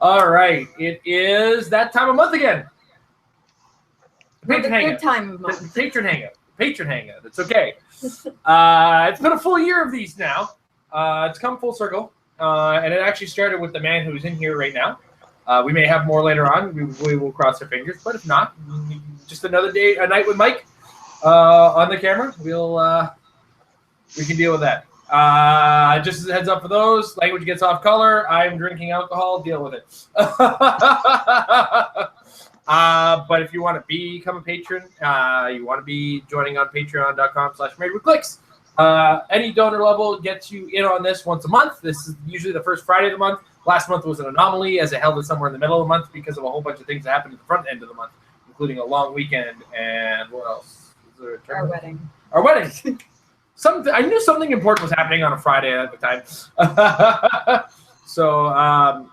All right, it is that time of month again. Patron Hangout. Good time of month. Patron Hangout. Patron Hangout. It's okay. It's been a full year of these now. It's come full circle, and it actually started with the man who's in here right now. We may have more later on. We will cross our fingers, but if not, just another day, a night with Mike on the camera. We can deal with that. Just as a heads up for those, language gets off color. I'm drinking alcohol. Deal with it. But if you want to become a patron, you want to be joining on patreon.com/marriedwithclicks. Any donor level gets you in on this once a month. This is usually the first Friday of the month. Last month was an anomaly as it held it somewhere in the middle of the month because of a whole bunch of things that happened at the front end of the month, including a long weekend and what else? Our wedding. Our wedding. I knew something important was happening on a Friday at the time. So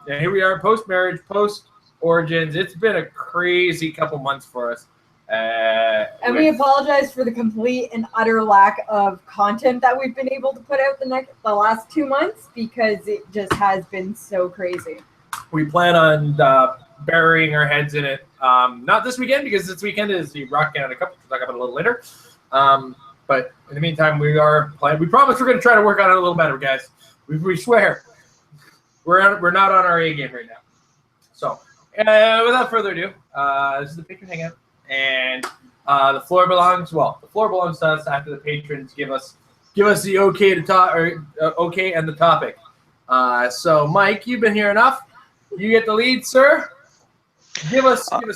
here we are, post-marriage, post-origins. It's been a crazy couple months for us. And we apologize for the complete and utter lack of content that we've been able to put out the last 2 months because it just has been so crazy. We plan on burying our heads in it. Not this weekend because this weekend is the Rock Canada Cup, which we'll talk about a little later. But in the meantime, we are planning. We promise we're going to try to work on it a little better, guys. We swear. We're not on our A game right now. So without further ado, this is the Patron Hangout. And the floor belongs to us after the patrons give us the okay to talk or okay and the topic. So Mike, you've been here enough. You get the lead, sir. Give us a topic.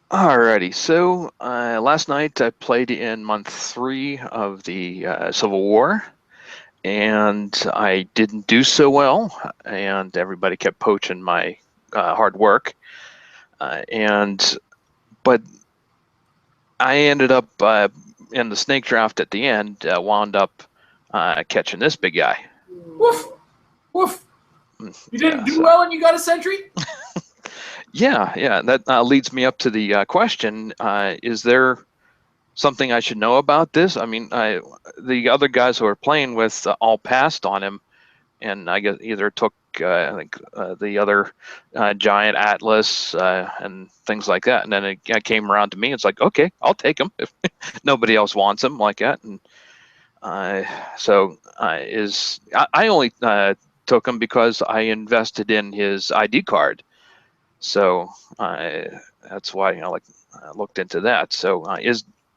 Alrighty. So last night I played in month 3 of the Civil War, and I didn't do so well, and everybody kept poaching my hard work, but I ended up in the snake draft at the end, wound up catching this big guy. Woof! Woof! You didn't do well and you got a sentry? Yeah. That leads me up to the question, is there something I should know about this? I mean, the other guys who were playing with all passed on him, and I guess either took the other giant Atlas and things like that, and then it came around to me. It's like, okay, I'll take him if nobody else wants him like that. And I only took him because I invested in his ID card, so that's why I looked into that. So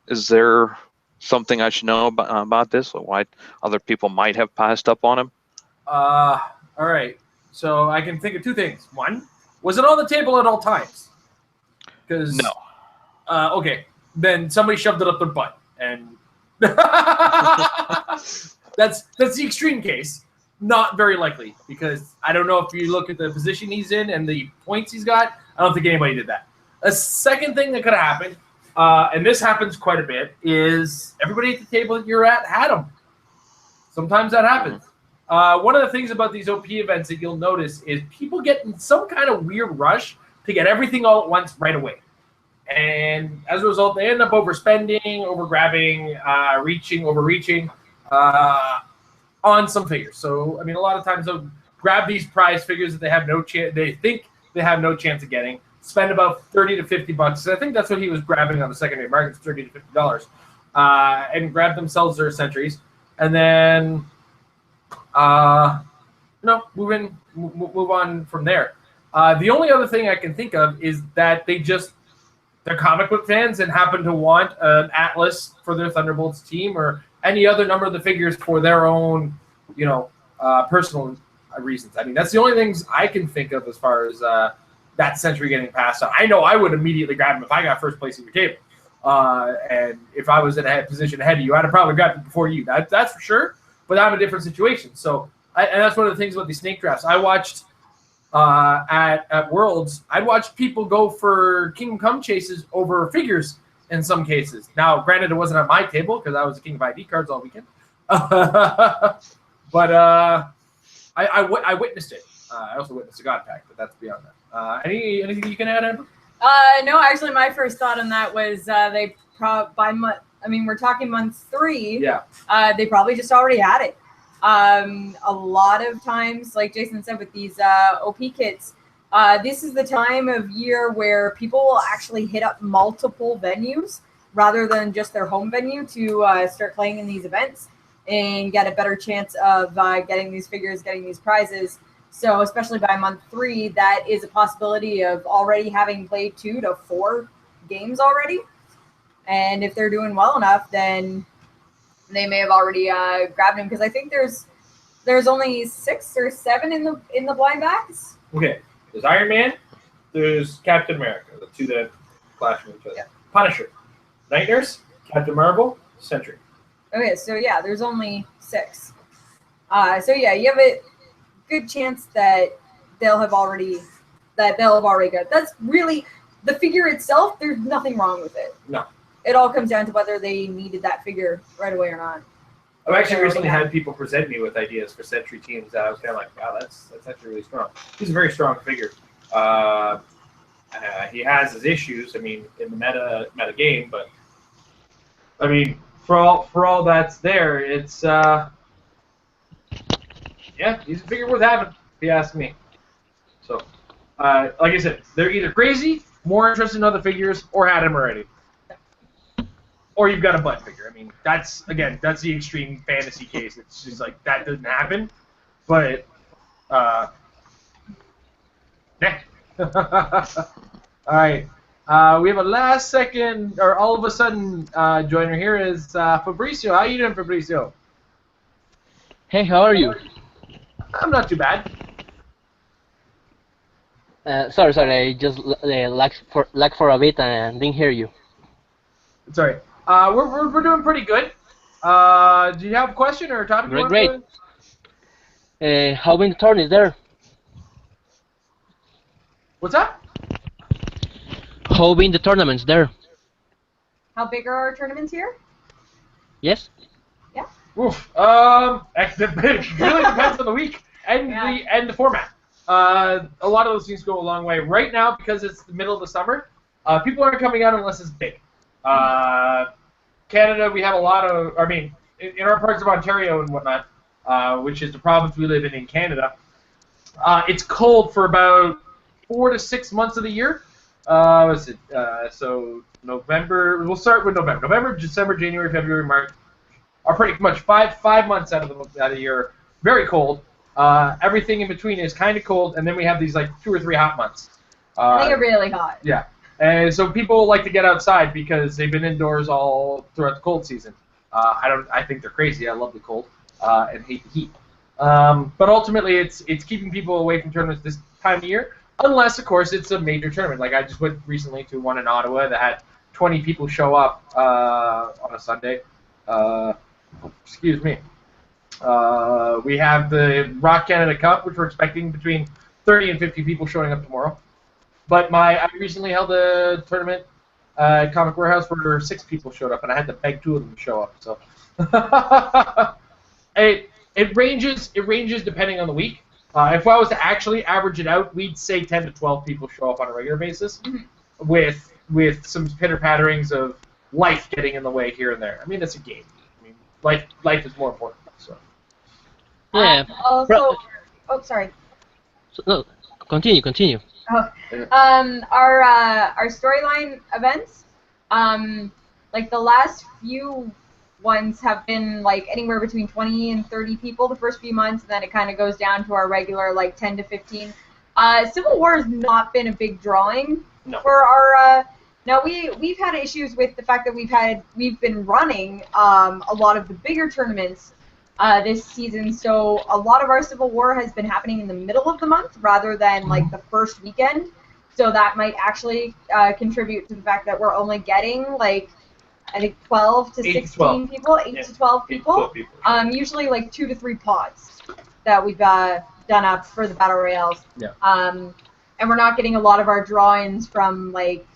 is there something I should know about this, or why other people might have passed up on him? All right. So I can think of 2 things. One, was it on the table at all times? Because no. Okay. Then somebody shoved it up their butt, and that's the extreme case. Not very likely, because I don't know if you look at the position he's in and the points he's got. I don't think anybody did that. A second thing that could have happened, and this happens quite a bit, is everybody at the table that you're at had him. Sometimes that happens. One of the things about these OP events that you'll notice is people get in some kind of weird rush to get everything all at once right away. And as a result, they end up overspending, overgrabbing, overreaching on some figures. So, I mean, a lot of times they'll grab these prize figures that they think they have no chance of getting, spend about $30 to $50. I think that's what he was grabbing on the secondary market, $30 to $50, and grab themselves their sentries. And then move on from there. The only other thing I can think of is that they're comic book fans and happen to want an Atlas for their Thunderbolts team or any other number of the figures for their own, personal reasons. I mean, that's the only things I can think of as far as that sentry getting passed on. I know I would immediately grab him if I got first place at your table. And if I was in a position ahead of you, I'd have probably grabbed it before you. That's for sure. But I'm in a different situation. So, and that's one of the things about these snake drafts. I watched at Worlds, I'd watch people go for Kingdom Come chases over figures in some cases. Now, granted, it wasn't at my table because I was a king of ID cards all weekend. But I witnessed it. I also witnessed a God Pack, but that's beyond that. Anything you can add, Amber? No, actually, my first thought on that was we're talking month 3. Yeah. They probably just already had it. A lot of times, like Jason said, with these OP kits, this is the time of year where people will actually hit up multiple venues rather than just their home venue to start playing in these events and get a better chance of getting these figures, getting these prizes. So especially by month 3, that is a possibility of already having played 2 to 4 games already. And if they're doing well enough, then they may have already grabbed him, because I think there's only 6 or 7 in the blind bags. Okay, there's Iron Man, there's Captain America, the 2 that clash with each other. Yeah. Punisher, Night Nurse, Captain Marvel, Sentry. Okay, so yeah, there's only 6. So yeah, you have a good chance that they'll have already got. That's really the figure itself. There's nothing wrong with it. No. It all comes down to whether they needed that figure right away or not. I've actually recently had people present me with ideas for Sentry teams that I was kind of like, wow, that's actually really strong. He's a very strong figure. He has his issues, I mean, in the meta game, but I mean, for all that's there, it's yeah, he's a figure worth having, if you ask me. So, like I said, they're either crazy, more interested in other figures, or had him already. Or you've got a Bud figure. I mean, that's the extreme fantasy case. It's just like, that doesn't happen. But, yeah. All right. We have a last second, or all of a sudden, joiner here is Fabricio. How you doing, Fabricio? Hey, how are you? I'm not too bad. Sorry, I just lagged for a bit and didn't hear you. Sorry. We're doing pretty good. Do you have a question or a topic? Great. How many turns is there? What's that? How big the tournaments there? How big are our tournaments here? Yes. Yeah. Oof. It really depends on the week and the format. A lot of those things go a long way. Right now, because it's the middle of the summer, people aren't coming out unless it's big. Canada, we have a lot of, I mean, in our parts of Ontario and whatnot, which is the province we live in Canada, it's cold for about 4 to 6 months of the year. What's it? So November, we'll start with November. November, December, January, February, March are pretty much five months out of the year, very cold. Everything in between is kind of cold, and then we have these like 2 or 3 hot months. They get really hot. Yeah. And so people like to get outside because they've been indoors all throughout the cold season. I think they're crazy. I love the cold and hate the heat. But ultimately, it's keeping people away from tournaments this time of year, unless, of course, it's a major tournament. Like I just went recently to one in Ottawa that had 20 people show up on a Sunday. Excuse me. We have the Rock Canada Cup, which we're expecting between 30 and 50 people showing up tomorrow. But I recently held a tournament at Comic Warehouse where 6 people showed up, and I had to beg 2 of them to show up. So it ranges depending on the week. If I was to actually average it out, we'd say 10 to 12 people show up on a regular basis, with some pitter-patterings of life getting in the way here and there. I mean, it's a game. I mean, life is more important. So. Yeah. Also, sorry. So, no, continue. Our storyline events, like the last few ones have been like anywhere between 20 and 30 people the first few months, and then it kind of goes down to our regular like 10 to 15. Civil War has not been a big drawing for our. Now we've had issues with the fact that we've been running a lot of the bigger tournaments this season, so a lot of our Civil War has been happening in the middle of the month rather than like the first weekend. So that might actually contribute to the fact that we're only getting like I think 12 to 16 people, 8 to 12 people. Usually like 2 to 3 pods that we've done up for the battle royales. Yeah. And we're not getting a lot of our draw-ins from like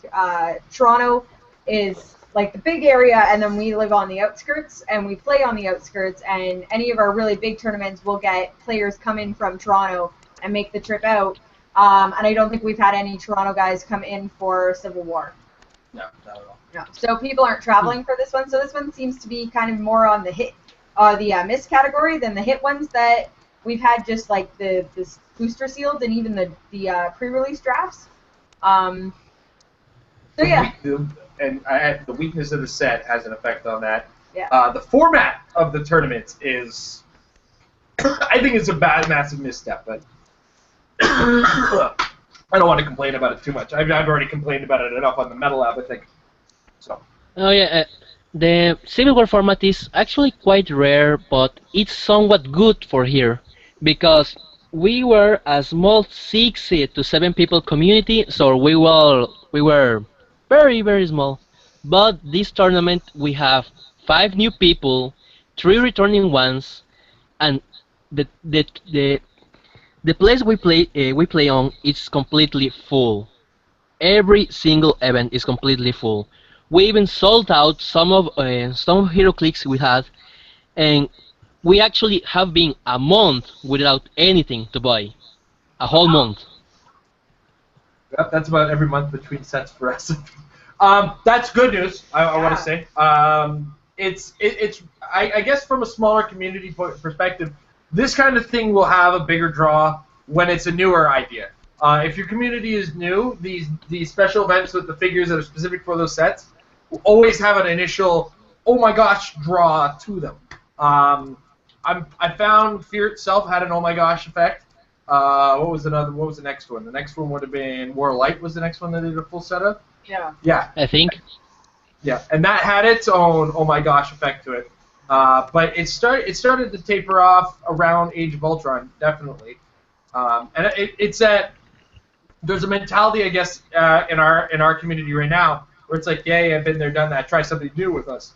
Toronto is like the big area, and then we live on the outskirts and we play on the outskirts, and any of our really big tournaments will get players come in from Toronto and make the trip out. And I don't think we've had any Toronto guys come in for Civil War. No, not at all. No. So people aren't traveling for this one, so this one seems to be kind of more on the hit the mist category than the hit ones that we've had, just like this booster sealed and even the pre-release drafts. So yeah. The weakness of the set has an effect on that. Yeah. The format of the tournament is, I think it's a massive misstep, but I don't want to complain about it too much. I've already complained about it enough on the Metal Lab, I think. So. Oh yeah, the Civil War format is actually quite rare, but it's somewhat good for here, because we were a small 6 to 7 people community, so we were very small. But this tournament we have 5 new people, 3 returning ones, and the the the the place we play on is completely full. Every single event is completely full. We even sold out some hero clicks we had, and we actually have been a month without anything to buy. A whole month. Yep, that's about every month between sets for us. That's good news. I want to say. I guess from a smaller community perspective, this kind of thing will have a bigger draw when it's a newer idea. If your community is new, these special events with the figures that are specific for those sets will always have an initial, oh my gosh, draw to them. I found Fear itself had an oh my gosh effect. What was the next one? The next one would have been War Light was the next one that did a full set of. Yeah. Yeah. I think. Yeah, and that had its own oh my gosh effect to it. But it started to taper off around Age of Ultron, definitely. And it's that there's a mentality, I guess, in our community right now where it's like, yay, I've been there, done that. Try something new with us.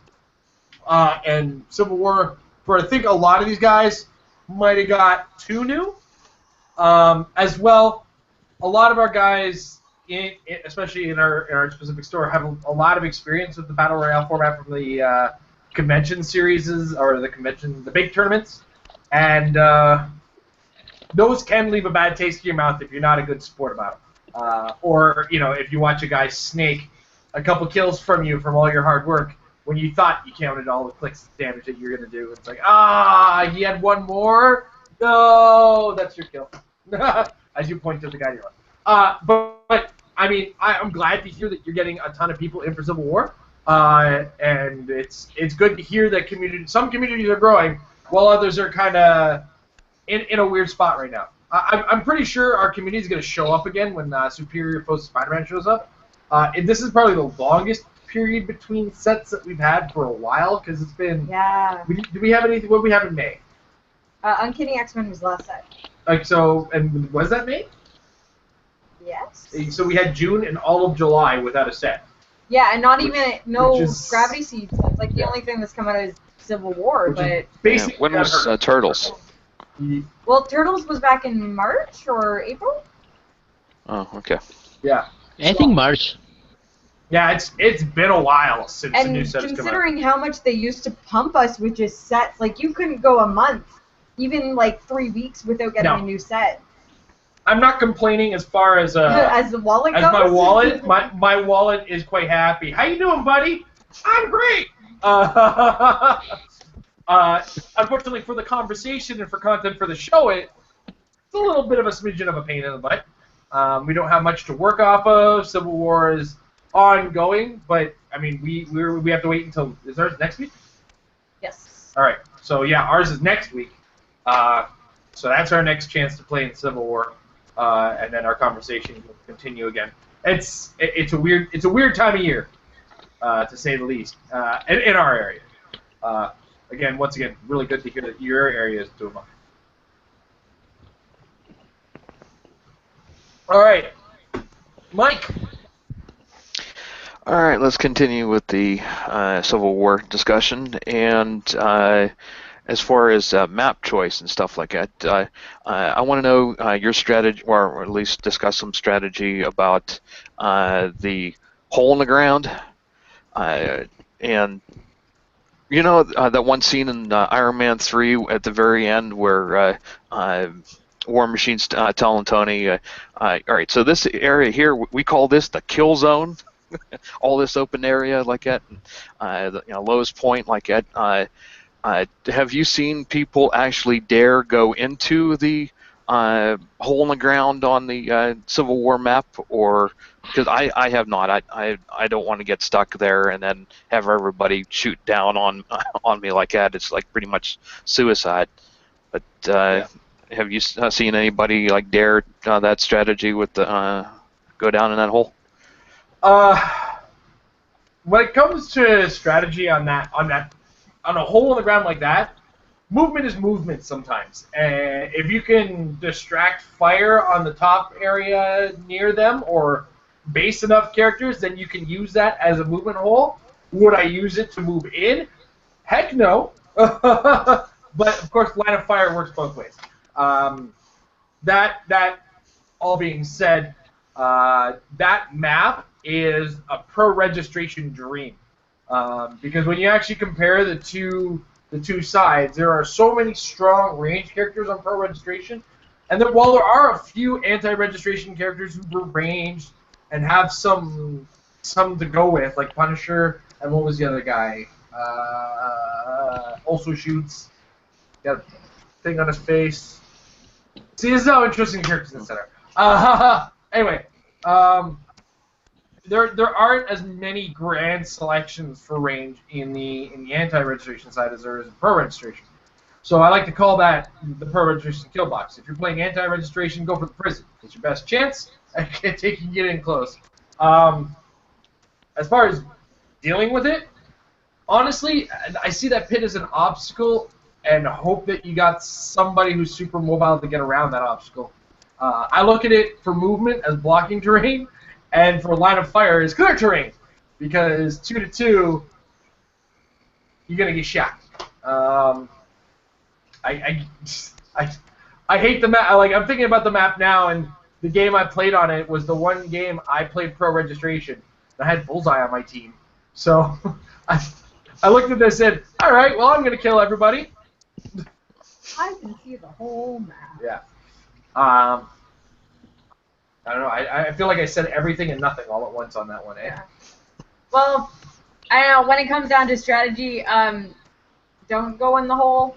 And Civil War, for I think a lot of these guys might have got too new. As well, a lot of our guys, especially in our specific store, have a lot of experience with the Battle Royale format from the convention series or the big tournaments. And those can leave a bad taste in your mouth if you're not a good sport about them. Or, if you watch a guy snake a couple kills from you from all your hard work when you thought you counted all the clicks damage that you're going to do. It's like, he had one more? No, that's your kill. As you point to the guy you're on. But I mean, I'm glad to hear that you're getting a ton of people in for Civil War. And it's good to hear that some communities are growing while others are kind of in a weird spot right now. I'm pretty sure our community is going to show up again when Superior Foes of Spider-Man shows up. And this is probably the longest period between sets that we've had for a while, because it's been... Yeah. Do we have anything? What do we have in May? Uncanny X-Men was last set. And was that May? Yes. So we had June and all of July without a set. Yeah, and not even no is, Gravity Seeds. It's like the only thing that's come out of Civil War, but basically when was Turtles? well, Turtles was back in March or April. Oh, okay. Yeah. I think March. Yeah, it's been a while since the new And set has come out. considering how much they used to pump us with just sets, like you couldn't go a month, even like 3 weeks without getting a new set. I'm not complaining as far as as the wallet goes. As my wallet, my wallet is quite happy. How you doing, buddy? I'm great. Unfortunately for the conversation and for content for the show, it's a little bit of a smidgen of a pain in the butt. We don't have much to work off of. Civil War is ongoing, but I mean, we have to wait until, is ours next week? Yes. All right. So yeah, ours is next week. So that's our next chance to play in Civil War, and then our conversation will continue again. It's a weird time of year, to say the least, in our area. Once again, really good to hear that your area is doing well. All right, Mike. All right, let's continue with the Civil War discussion. And as far as map choice and stuff like that, I want to know your strategy, or at least discuss some strategy about the hole in the ground. And that one scene in Iron Man 3 at the very end where War Machine's telling Tony, all right, so this area here, we call this the kill zone. All this open area like that, lowest point like that. Have you seen people actually dare go into the hole in the ground on the Civil War map, or because I have not. I don't want to get stuck there and then have everybody shoot down on on me like that. It's like pretty much suicide. But have you seen anybody like dare that strategy with the go down in that hole? When it comes to strategy on a hole in the ground like that, movement is movement sometimes. And if you can distract fire on the top area near them or base enough characters, then you can use that as a movement hole. Would I use it to move in? Heck no. But of course, line of fire works both ways. That all being said, that map is a pro registration dream, because when you actually compare the two sides, there are so many strong range characters on pro registration, and that while there are a few anti-registration characters who were ranged and have some to go with, like Punisher, and what was the other guy? Also shoots. Got a thing on his face. See, this is how interesting characters in the center. Anyway, there aren't as many grand selections for range in the anti-registration side as there is in pro-registration. So I like to call that the pro-registration kill box. If you're playing anti-registration, go for the prison. It's your best chance at taking it in close. As far as dealing with it, honestly, I see that pit as an obstacle and hope that you got somebody who's super mobile to get around that obstacle. I look at it for movement as blocking terrain, and for line of fire as clear terrain, because 2-2, you're gonna get shot. I hate the map. I'm thinking about the map now, and the game I played on it was the one game I played pro registration. I had Bullseye on my team, so I looked at this and said, "All right, well, I'm gonna kill everybody." I can see the whole map. Yeah. I don't know. I feel like I said everything and nothing all at once on that one, eh? Yeah. Well, I don't know. When it comes down to strategy, don't go in the hole.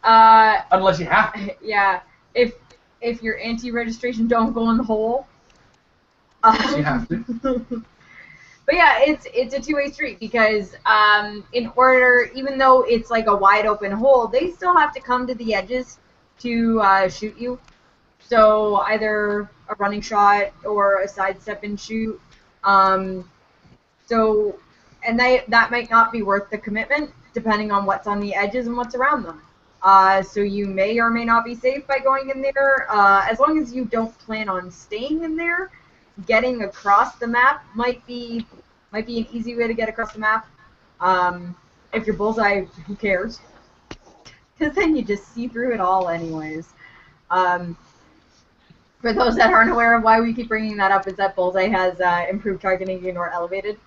Unless you have to. Yeah. If you're anti-registration, don't go in the hole. Unless you have to. But yeah, it's a two-way street, because in order, even though it's like a wide open hole, they still have to come to the edges to shoot you. So either a running shot or a sidestep and shoot. And that might not be worth the commitment, depending on what's on the edges and what's around them. So you may or may not be safe by going in there. As long as you don't plan on staying in there, getting across the map might be an easy way to get across the map. If you're Bullseye, who cares? Because then you just see through it all anyways. For those that aren't aware of why we keep bringing that up, is that Bullseye has improved targeting ignore elevated.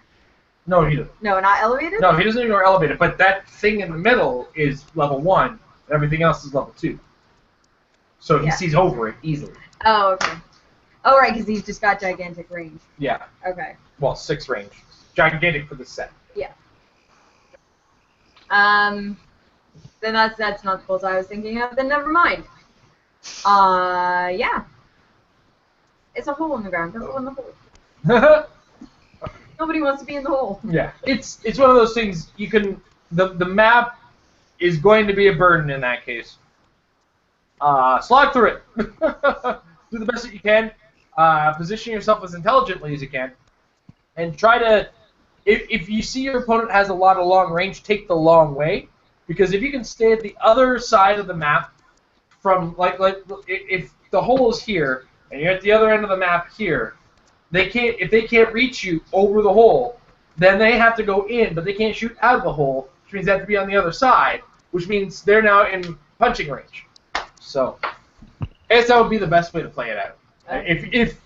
No, he doesn't. No, not elevated? No, he doesn't ignore elevated, but that thing in the middle is level 1, and everything else is level 2. So he sees over it easily. Oh, okay. Oh, right, because he's just got gigantic range. Yeah. Okay. Well, 6 range. Gigantic for the set. Yeah. Then that's not the Bullseye I was thinking of. Then never mind. Yeah. It's a hole in the ground. Don't go in the hole. Nobody wants to be in the hole. Yeah. It's one of those things you can... The map is going to be a burden in that case. Slog through it. Do the best that you can. Position yourself as intelligently as you can. And try to... If you see your opponent has a lot of long range, take the long way. Because if you can stay at the other side of the map from... Like if the hole is here, and you're at the other end of the map here, if they can't reach you over the hole, then they have to go in, but they can't shoot out of the hole, which means they have to be on the other side, which means they're now in punching range. So, I guess that would be the best way to play it out. If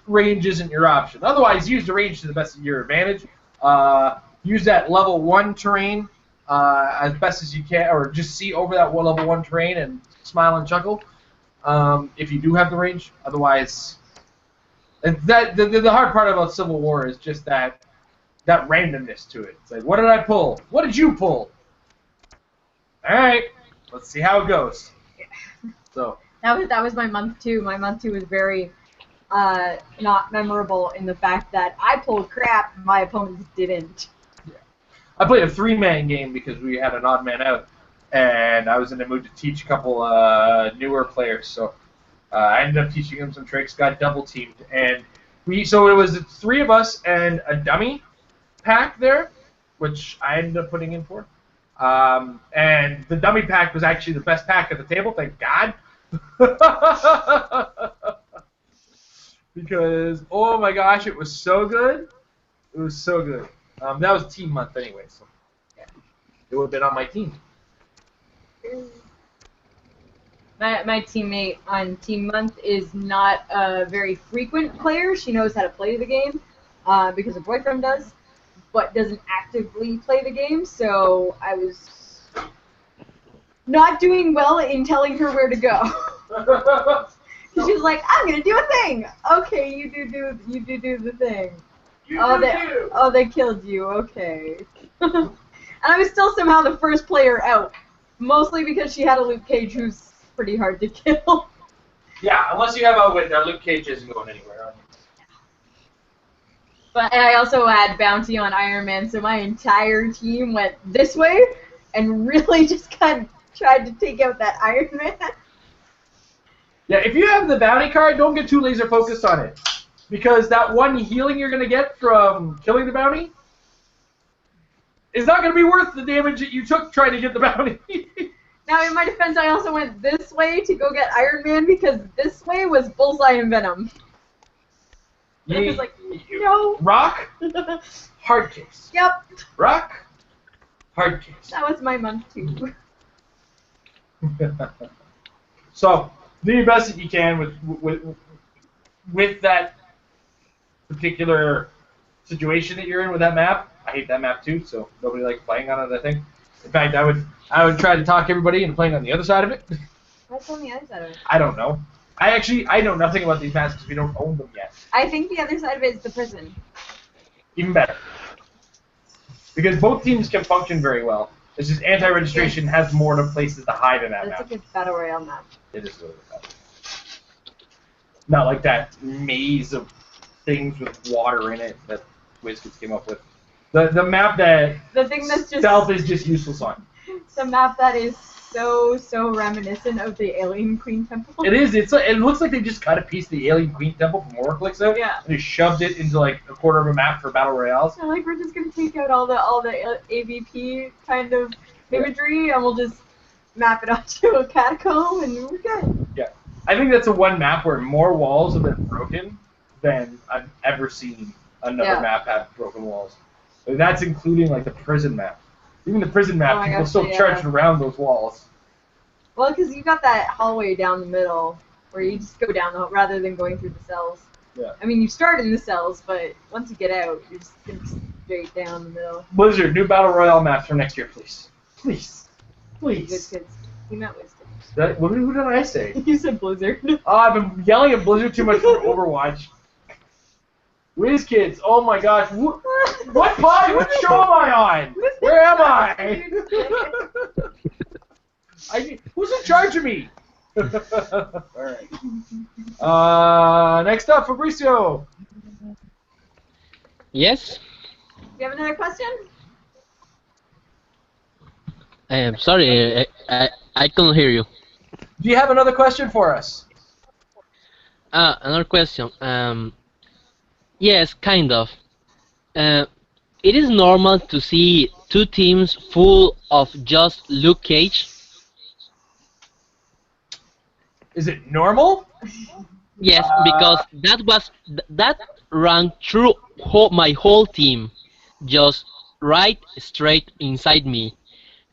range isn't your option. Otherwise, use the range to the best of your advantage. Use that level 1 terrain as best as you can, or just see over that level 1 terrain and smile and chuckle. If you do have the range. Otherwise, the hard part about Civil War is just that randomness to it. It's like, what did I pull? What did you pull? All right, let's see how it goes. So That was my month 2. My month 2 was very not memorable in the fact that I pulled crap, my opponents didn't. I played a 3-man game because we had an odd man out, and I was in the mood to teach a couple newer players. So I ended up teaching them some tricks. Got double teamed, and so it was 3 of us and a dummy pack there, which I ended up putting in for. And the dummy pack was actually the best pack at the table, thank God. Because, oh my gosh, it was so good. It was so good. That was team month anyway, so yeah, it would have been on my team. My teammate on team month is not a very frequent player. She knows how to play the game because her boyfriend does, but doesn't actively play the game, so I was not doing well in telling her where to go. She was like, "I'm gonna do a thing." Okay, you do the thing. They killed you. Okay. And I was still somehow the first player out, mostly because she had a Luke Cage who's pretty hard to kill. Yeah, unless you have a Wither, Luke Cage isn't going anywhere. But I also had bounty on Iron Man, so my entire team went this way and really just kind of tried to take out that Iron Man. Yeah, if you have the bounty card, don't get too laser focused on it. Because that one healing you're going to get from killing the bounty is not going to be worth the damage that you took trying to get the bounty. Now, in my defense, I also went this way to go get Iron Man because this way was Bullseye and Venom. I was like, no. Rock, hard case. Yep. Rock, hard case. That was my month too. So, do your best that you can with that particular situation that you're in with that map. I hate that map too, so nobody likes playing on it, I think. In fact, I would try to talk everybody into playing on the other side of it. What's on the other side of it? I don't know. I know nothing about these maps because we don't own them yet. I think the other side of it is the prison. Even better. Because both teams can function very well. It's just anti-registration has more places to hide in that That's map. a good battle royale map. It is really good. Not like that maze of things with water in it that WizKids came up with. The map that The thing that's just stealth is just useless on. the map that is so reminiscent of the Alien Queen Temple. It is. It looks like they just cut a piece of the Alien Queen Temple from Horror Clix out Yeah. and just shoved it into like a quarter of a map for battle royales. So like we're just gonna take out all the AVP kind of imagery and we'll just map it onto a catacomb and we're good. Yeah, I think that's the one map where more walls have been broken than I've ever seen another map have broken walls. Like, that's including like the prison map. Even the prison map, people still charged around those walls. Well, because you got that hallway down the middle where you just go down the rather than going through the cells. Yeah. I mean, you start in the cells, but once you get out, you're just going straight down the middle. Blizzard, new battle royale maps for next year, please. Please. Good Please. kids. You meant wisdom. Who did I say? You said Blizzard. Oh, I've been yelling at Blizzard too much for Overwatch. WizKids, oh my gosh. What pod? What show am I on? Where am I? Who's in charge of me? Alright. Next up, Fabricio. Yes? You have another question? Sorry, I couldn't hear you. Do you have another question for us? Another question. Yes, kind of. It is normal to see two teams full of just Luke Cage. Is it normal? Yes, because that ran through my whole team, just right straight inside me,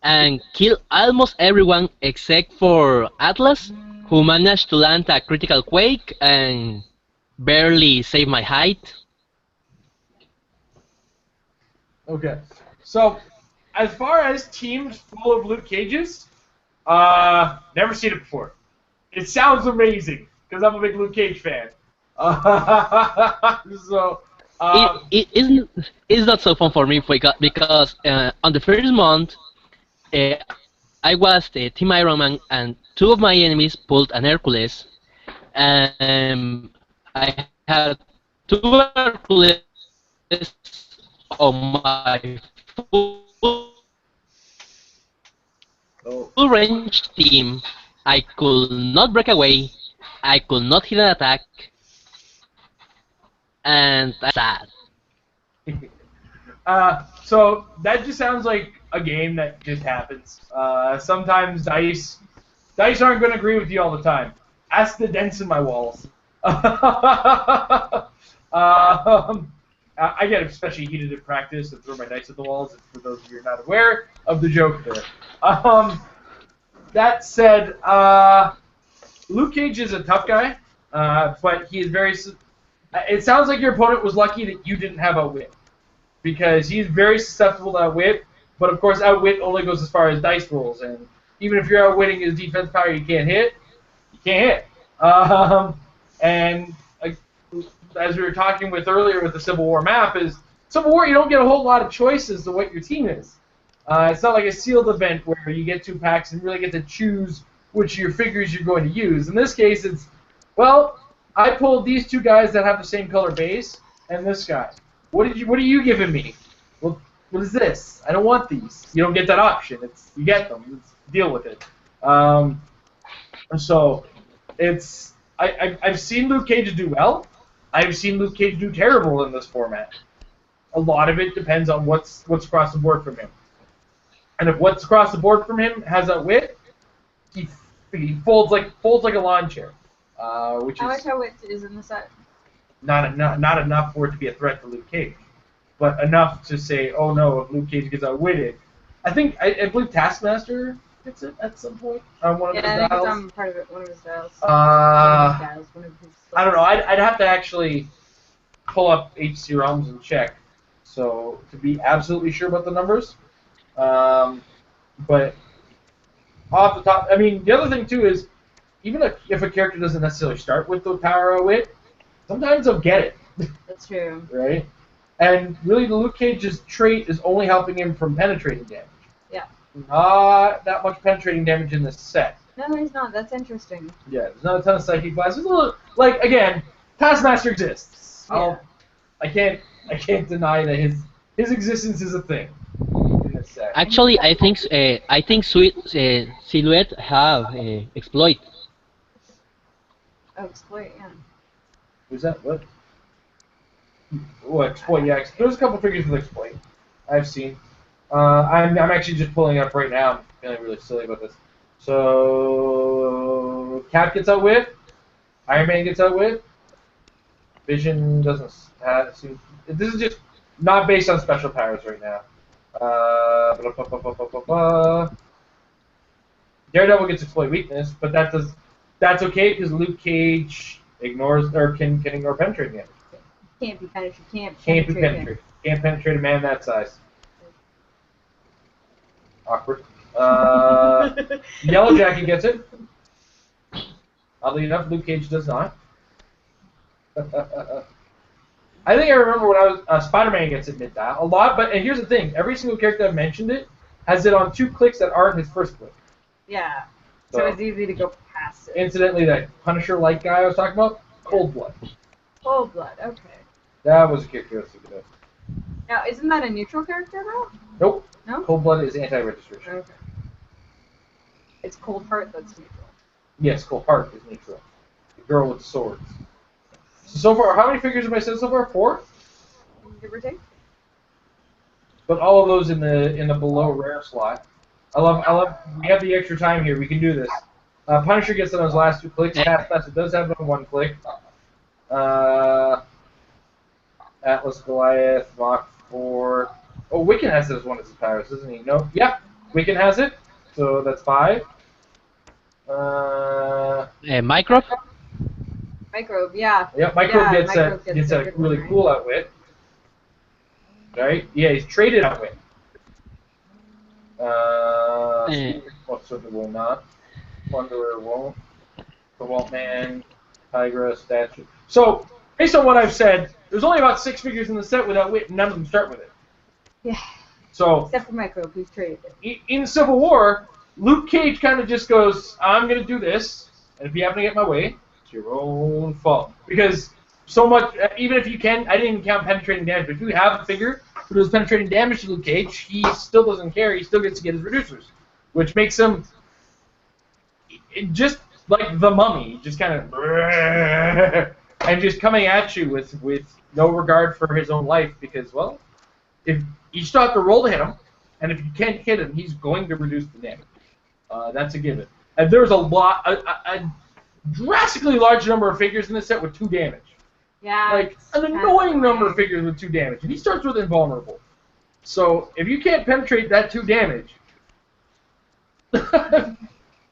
and killed almost everyone except for Atlas, who managed to land a critical quake and barely save my height. Okay. So, as far as teams full of Luke Cages, never seen it before. It sounds amazing, because I'm a big Luke Cage fan. It's not so fun for me because on the first month, I was the Team Iron Man, and two of my enemies pulled an Hercules, and I had two Hercules on my Oh. full range team. I could not break away, I could not hit an attack, and I sad. So that just sounds like a game that just happens. Sometimes dice aren't going to agree with you all the time. Ask the dents in my walls. I get especially heated in practice and throw my dice at the walls. For those of you who are not aware of the joke there. That said, Luke Cage is a tough guy, but he is very. It sounds like your opponent was lucky that you didn't have Outwit, because he's very susceptible to Outwit. But of course, Outwit only goes as far as dice rolls, and even if you're outwitting his defense power, you can't hit. You can't hit. And as we were talking with earlier with the Civil War map, is Civil War you don't get a whole lot of choices to what your team is. It's not like a sealed event where you get 2 packs and really get to choose which of your figures you're going to use. In this case, it's, well, I pulled these 2 guys that have the same color base, and this guy. What are you giving me? Well, what is this? I don't want these. You don't get that option. You get them. Deal with it. So it's I've seen Luke Cage do well. I've seen Luke Cage do terrible in this format. A lot of it depends on what's across the board from him. And if what's across the board from him has a wit, he folds like a lawn chair. Which How is much wit is in the set? not enough for it to be a threat to Luke Cage, but enough to say, oh no, if Luke Cage gets outwitted. I believe Taskmaster gets it at some point on one of his I think dials. it's on part of it, one of his dials. One of his I don't know. I'd have to actually pull up HC Realms and check, so to be absolutely sure about the numbers. But off the top, I mean, the other thing too is, even if a character doesn't necessarily start with the power of wit, sometimes they'll get it. That's true. Right? And really, the Luke Cage's trait is only helping him from penetrating damage. Yeah. Not that much penetrating damage in this set. No, he's not. That's interesting. Yeah, there's not a ton of psychic blasts. There's a little, like, again, Taskmaster exists. Yeah. I can't deny that his existence is a thing in this set. Actually, I think Silhouette have exploit. Oh, exploit, yeah. Who's that? What? Oh, exploit. Yeah, there's a couple figures with exploit I've seen. I'm actually just pulling it up right now. I'm feeling really silly about this. So Cap gets outwit. Iron Man gets outwit. Vision doesn't have. This is just not based on special powers right now. Daredevil gets exploit weakness, but that's okay because Luke Cage ignores or can ignore penetrating damage. Can't be penetrated. Can't be penetrated. Can't penetrate a man that size. Awkward. Yellow Jacket gets it. Oddly enough, Luke Cage does not. I think I remember when I was Spider-Man gets it mid-dial a lot, but and here's the thing: every single character I've mentioned it has it on 2 clicks that aren't his first click. Yeah. So it's easy to go past it. Incidentally, that Punisher-like guy I was talking about, Cold Blood. Cold Blood, okay. That was a character I was thinking of. Now, isn't that a neutral character, though? Nope. No? Cold Blood is anti-registration. Okay. It's Cold Heart that's neutral. Yes, Cold Heart is neutral. The girl with swords. So far, how many figures have I said so far? 4? Give or take? But all of those in the below rare slot. I love. We have the extra time here. We can do this. Punisher gets it on his last 2 clicks. Taskmaster does have it on 1 click. Atlas Goliath, Mach 4. Oh, Wiccan has it as one of his powers, doesn't he? No. Yeah, Wiccan has it. So that's 5. Microbe? Microbe, yeah. Yeah, Microbe gets a a good really one, cool outwit. Right? Yeah, he's traded outwit. Certainly will not. Plunderer won't. Cobalt Man, Tigra, Statue. So, based on what I've said, there's only about 6 figures in the set without wit, and none of them start with it. Yeah. So, Except for Microbe, who's traded it. in Civil War, Luke Cage kind of just goes, I'm going to do this, and if you happen to get in my way, it's your own fault. Because so much, even if you can, I didn't even count penetrating damage, but if you have a figure who does penetrating damage to Luke Cage, he still doesn't care, he still gets to get his reducers. Which makes him just like the Mummy, just kind of and just coming at you with no regard for his own life, because, well, if you still have to roll to hit him, and if you can't hit him, he's going to reduce the damage. That's a given. And there's a drastically large number of figures in this set with 2 damage. Yeah. Like, an annoying number of figures with 2 damage. And he starts with invulnerable. So, if you can't penetrate that 2 damage,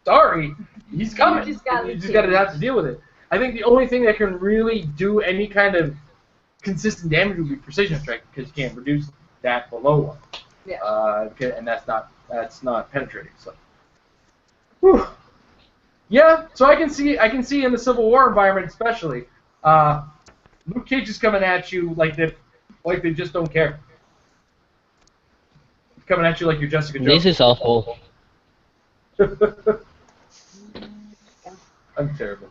sorry, he's coming. You just got to have to deal with it. I think the only thing that can really do any kind of consistent damage would be precision strike, because you can't reduce that below 1. Yeah. And that's not penetrating. So, whew. Yeah. So I can see in the Civil War environment, especially, Luke Cage is coming at you like they just don't care. Coming at you like you're Jessica Jones. This is awful. I'm terrible.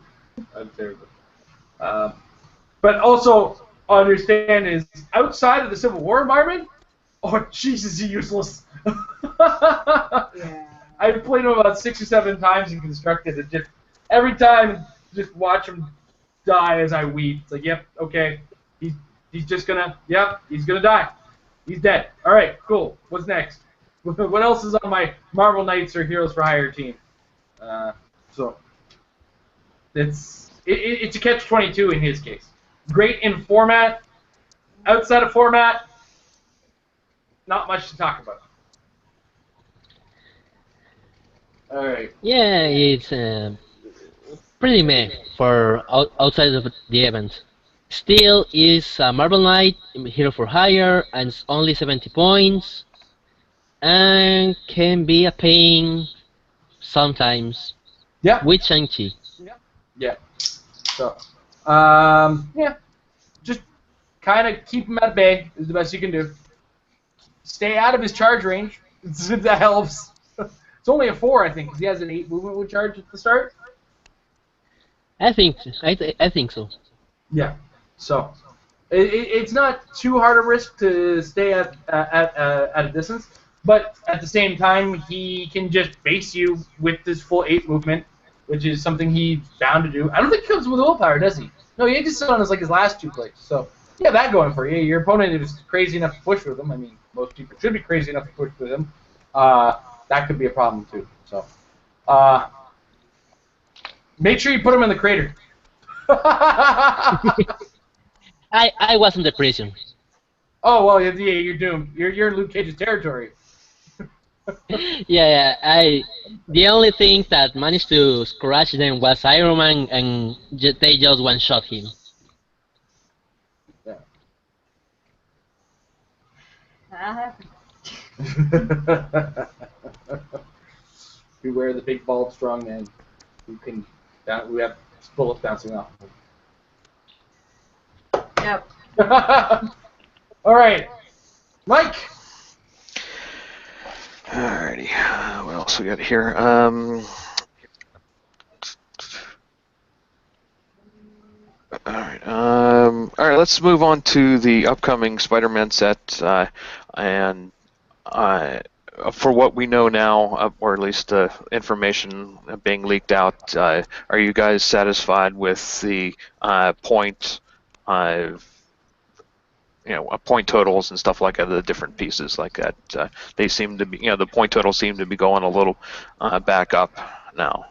But also understand is outside of the Civil War environment, oh Jesus, he's useless. Yeah. I've played him about 6 or 7 times in Constructed, and just every time, just watch him die as I weep. It's like, yep, okay, he's just gonna, yep, he's gonna die. He's dead. All right, cool. What's next? What else is on my Marvel Knights or Heroes for Hire team? So it's a catch-22 in his case. Great in format. Outside of format, not much to talk about. All right. Yeah, it's pretty meh for outside of the event. Still is a Marvel Knight, Hero for Hire, and it's only 70 points, and can be a pain sometimes. Yeah. With Shang-Chi. Yeah. So, yeah. Just kind of keep him at bay is the best you can do. Stay out of his charge range. That helps. It's only a 4, I think, because he has an 8 movement with charge at the start. I think so. Yeah. So, it's not too hard a risk to stay at a distance, but at the same time, he can just base you with this full 8 movement, which is something he's bound to do. I don't think he comes with willpower, does he? No, he just on his last 2 plays. So, yeah, that going for you. Your opponent is crazy enough to push with him. I mean, most people should be crazy enough to push with him. That could be a problem too. So, make sure you put him in the crater. I was in the prison. Oh well, yeah, you're doomed. You're in Luke Cage's territory. Yeah, the only thing that managed to scratch them was Iron Man, and they just one-shot him. Yeah. Beware the big, bald, strong man who have bullets bouncing off him. Yep. All right, Mike. Alrighty, what else we got here? Alright, let's move on to the upcoming Spider-Man set, and for what we know now, or at least information being leaked out, are you guys satisfied with the point totals and stuff like that, the different pieces like that? They seem to be, the point totals seem to be going a little back up now.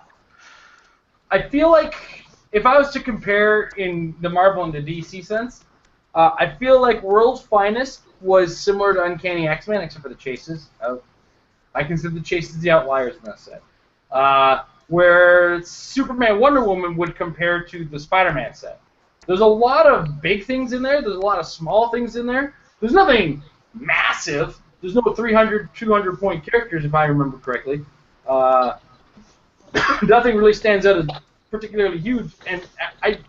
I feel like if I was to compare in the Marvel and the DC sense, I feel like World's Finest was similar to Uncanny X-Men, except for the chases. I consider the chases the outliers in that set. Where Superman, Wonder Woman would compare to the Spider-Man set. There's a lot of big things in there. There's a lot of small things in there. There's nothing massive. There's no 300, 200-point characters, if I remember correctly. Nothing really stands out as particularly huge. And I think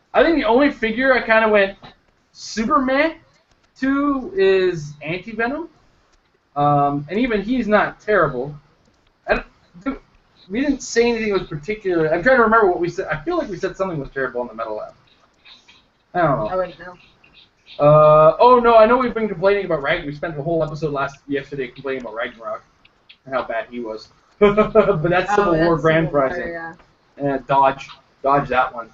the only figure I kind of went Superman to is Anti-Venom. And even he's not terrible. And we didn't say anything that was particular. I'm trying to remember what we said. I feel like we said something was terrible in the Metal Lab. I don't know. I wouldn't know. Oh no, I know we've been complaining about Ragnarok. We spent the whole episode yesterday complaining about Ragnarok and how bad he was. But that's Civil War Grand Prizing. Yeah. And dodge that one.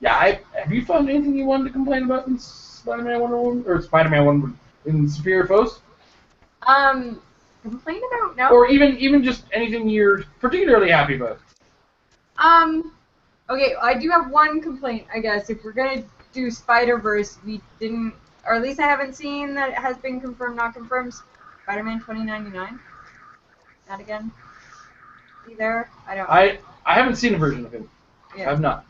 Yeah, have you found anything you wanted to complain about in Spider-Man 101 or Spider-Man 1 in Superior Foes? Complain about no. Or even just anything you're particularly happy about? Okay, I do have one complaint, I guess. If we're gonna do Spider-Verse, we didn't, or at least I haven't seen that it has been confirmed, not confirmed. Spider-Man 2099. Not again. Be there? I don't. I haven't seen a version of him. Yeah. I've not.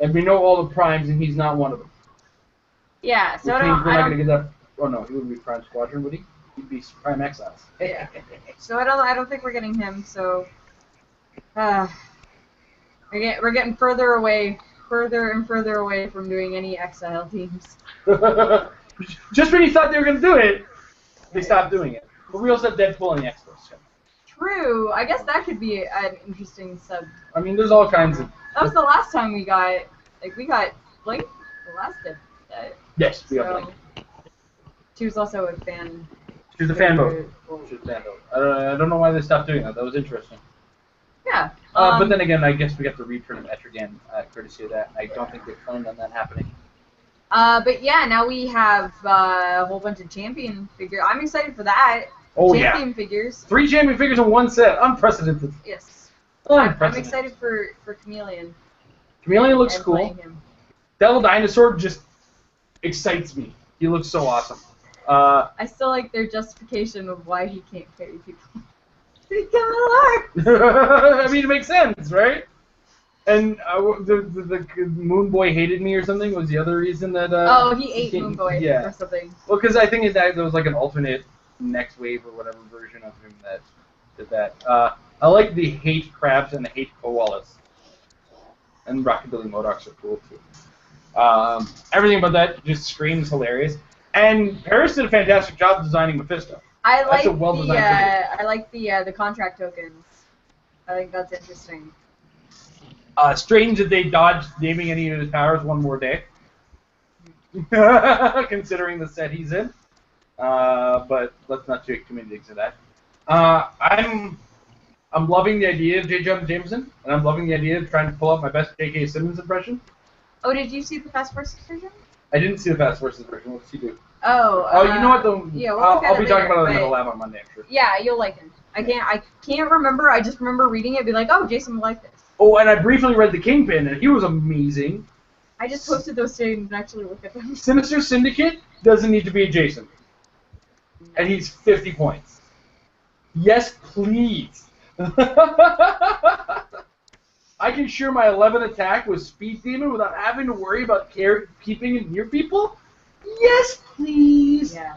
And we know all the primes, and he's not one of them. Yeah. So Which I means don't. we're not gonna get that. Oh no, he wouldn't be Prime Squadron, would he? He'd be Prime Exiles. Yeah. So I don't think we're getting him. So. We're getting further and further away from doing any Exile teams. Just when you thought they were gonna do it, they stopped doing it. But we also have Deadpool and the Expos. True. I guess that could be an interesting sub. I mean, there's all kinds of. That was the last time we got Blink. The last Deadpool. Yes, we got Blink. She was also a fan. She was a fan vote. She was a fan vote. I don't know why they stopped doing that. That was interesting. Yeah. But then again, I guess we got the reprint of Etrigan, courtesy of that. I don't think they planned on that happening. But yeah, now we have a whole bunch of champion figures. I'm excited for that. Oh champion figures. 3 champion figures in one set. Unprecedented. Yes. Unprecedented. I'm excited for Chameleon. Chameleon looks and cool. playing him. Devil Dinosaur just excites me. He looks so awesome. I still like their justification of why he can't carry people. He can I mean, it makes sense, right? And the Moon Boy hated me or something was the other reason that. He ate Moon Boy or something. Well, because I think there was like an alternate next wave or whatever version of him that did that. I like the hate crabs and the hate koalas. And Rockabilly Modocs are cool too. Everything about that just screams hilarious. And Paris did a fantastic job designing Mephisto. I like the contract tokens. I think that's interesting. Strange that they dodged naming any of his powers one more day, considering the set he's in. But let's not take too many digs at that. I'm loving the idea of J. Jonah Jameson, and I'm loving the idea of trying to pull out my best J.K. Simmons impression. Oh, did you see the Fast Forces version? I didn't see the Fast Forces version. What does he do? Oh, you know what? I'll be talking about it in the but- lab on Monday, I'm sure. Yeah, you'll like him. I can't remember. I just remember reading it and be like, oh, Jason will like this. Oh, and I briefly read The Kingpin, and he was amazing. I just posted those today and actually look at them. Sinister Syndicate doesn't need to be a Jason. And he's 50 points. Yes, please. I can share my 11 attack with Speed Demon without having to worry about keeping it near people? Yes, please. Yeah,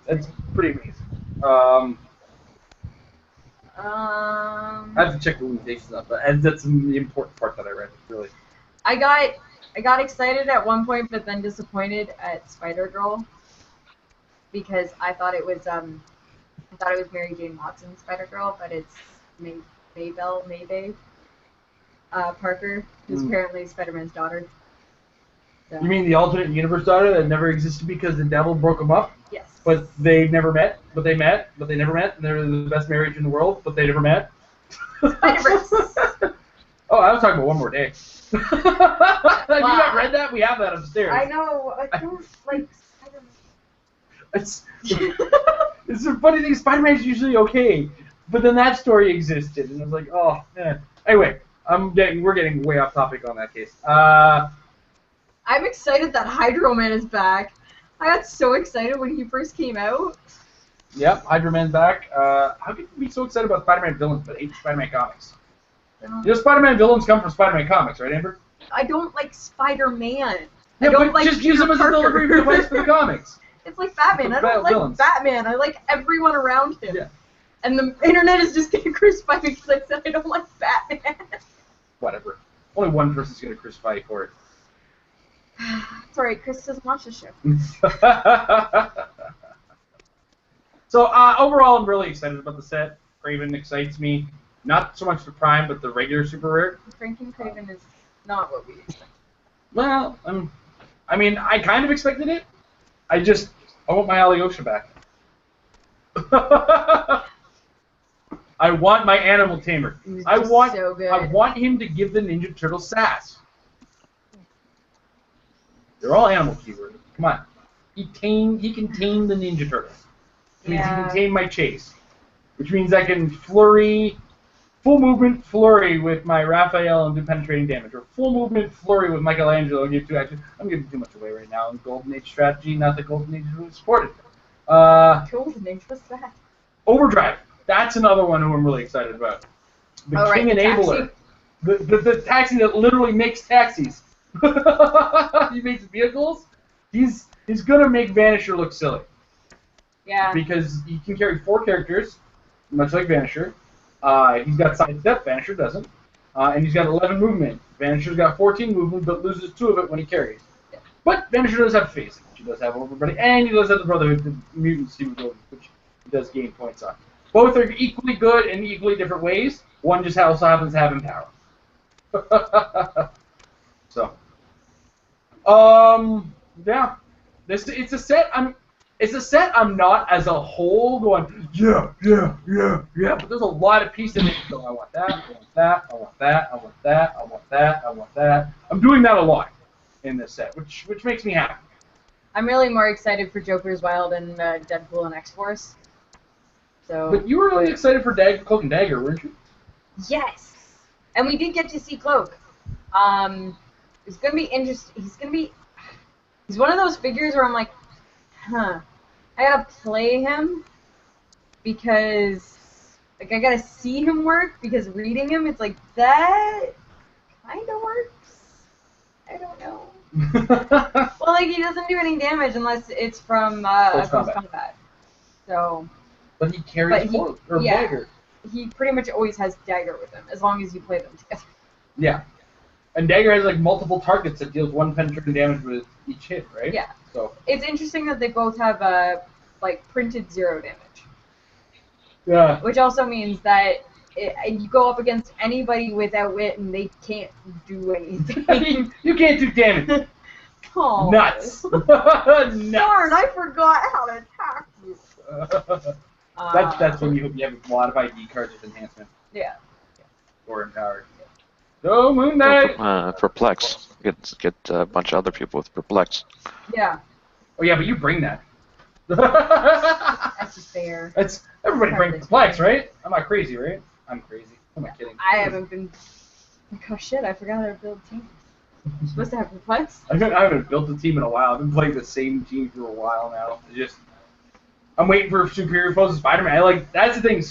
That's pretty amazing. I have to check the limitations up, but that's the important part that I read, really. I got excited at one point, but then disappointed at Spider-Girl because I thought it was Mary Jane Watson Spider-Girl, but it's Maybay Parker, who's apparently Spider-Man's daughter. So. You mean the alternate universe daughter that never existed because the devil broke them up? Yes. But they never met, but they met, but they never met, and they're the best marriage in the world, but they never met? Spider-Verse. Oh, I was talking about One More Day. Have you not read that? We have that upstairs. I know. I don't like Spider-Man. It's the funny thing. Spider-Man's usually okay, but then that story existed, and I was like, oh, man. Anyway, we're getting way off topic on that case. I'm excited that Hydro Man is back. I got so excited when he first came out. Yep, Hydro Man's back. How can you be so excited about Spider-Man villains but hate Spider-Man comics? You know, Spider-Man villains come from Spider-Man comics, right, Amber? I don't like Spider-Man. Yeah, I don't but like just use him as a delivery device for the comics. It's like Batman. I don't like villains. Batman. I like everyone around him. Yeah. And the internet is just getting crucified because I said I don't like Batman. Whatever. Only one person's going to crucify you for it. It's alright, Chris doesn't watch the show. So overall, I'm really excited about the set. Craven excites me. Not so much the Prime, but the regular Super Rare. Franking Craven is not what we expected. Well, I mean, I kind of expected it. I want my Alyosha back. I want my Animal Tamer. He was I just want so good. I want him to give the Ninja Turtle sass. They're all animal keywords. Come on. He can tame the Ninja Turtle. Which means he Yeah. can tame my Chase. Which means I can flurry, full movement flurry with my Raphael and do penetrating damage. Or full movement flurry with Michelangelo and give 2 actions. I'm giving too much away right now in Golden Age strategy. Not that Golden Age is really supported. Golden Age, what's that? Overdrive. That's another one who I'm really excited about. The Oh, right, King the Enabler. The taxi that literally makes taxis. He makes vehicles. He's gonna make Vanisher look silly. Yeah. Because he can carry 4 characters, much like Vanisher. He's got sidestep, Vanisher doesn't. And he's got 11 movement. Vanisher's got 14 movement, but loses 2 of it when he carries. But Vanisher does have phasing. He does have Overbody, and he does have the Brotherhood, the mutants, which he does gain points on. Both are equally good in equally different ways. One just also happens to have empower. So, yeah, it's a set. I'm not as a whole going yeah. But there's a lot of pieces in it. So I want that. I want that. I want that. I want that. I want that. I want that. I'm doing that a lot in this set, which makes me happy. I'm really more excited for Joker's Wild and Deadpool and X-Force. So. But you were really excited for Cloak and Dagger, weren't you? Yes, and we did get to see Cloak. It's gonna be interesting. He's one of those figures where I'm like, I gotta play him because like I gotta see him work because reading him it's like that kind of works. I don't know. Well, like he doesn't do any damage unless it's from close combat. So. But he carries Cloak or Dagger. He pretty much always has Dagger with him, as long as you play them together. Yeah. And Dagger has like multiple targets that deals 1 penetrating damage with each hit, right? Yeah. So it's interesting that they both have like printed 0 damage. Yeah. Which also means that you go up against anybody without wit and they can't do anything. You can't do damage. Oh. Nuts. Nuts. Darn, I forgot how to attack you. That's when you hope you have a lot of ID cards with enhancement. Yeah. Or empowered. So Moon Knight. Perplex. Get a bunch of other people with Perplex. Yeah. Oh yeah, but you bring that. That's just fair. That's everybody brings Perplex, right? I'm not crazy, right? I'm crazy. Who am I kidding? I haven't been. Oh shit! I forgot how to build teams. I'm supposed to have Perplex. I haven't built a team in a while. I've been playing the same team for a while now. I'm waiting for Superior Foes of Spider-Man. That's the thing.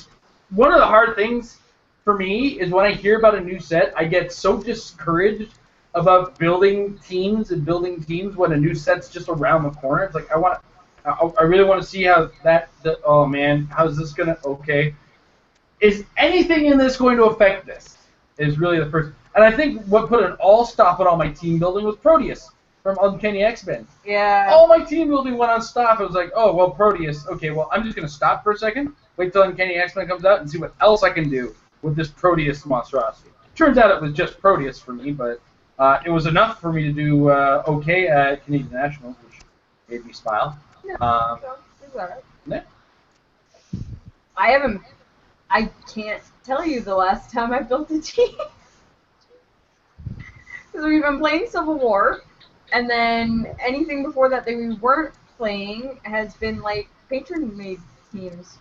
One of the hard things for me is when I hear about a new set, I get so discouraged about building teams when a new set's just around the corner. It's like I really want to see how oh man, how's this gonna? Okay, is anything in this going to affect this? Is really the first. And I think what put an stop on all my team building was Proteus from Uncanny X-Men. Yeah. All my team building went on stop. I was like, oh, well, Proteus. Okay, well, I'm just going to stop for a second, wait till Uncanny X-Men comes out, and see what else I can do with this Proteus monstrosity. Turns out it was just Proteus for me, but it was enough for me to do okay at Canadian Nationals, which made me smile. Yeah, it's alright. Yeah. I can't tell you the last time I built a team. Because we've been playing Civil War, and then anything before that we weren't playing has been like patron-made teams.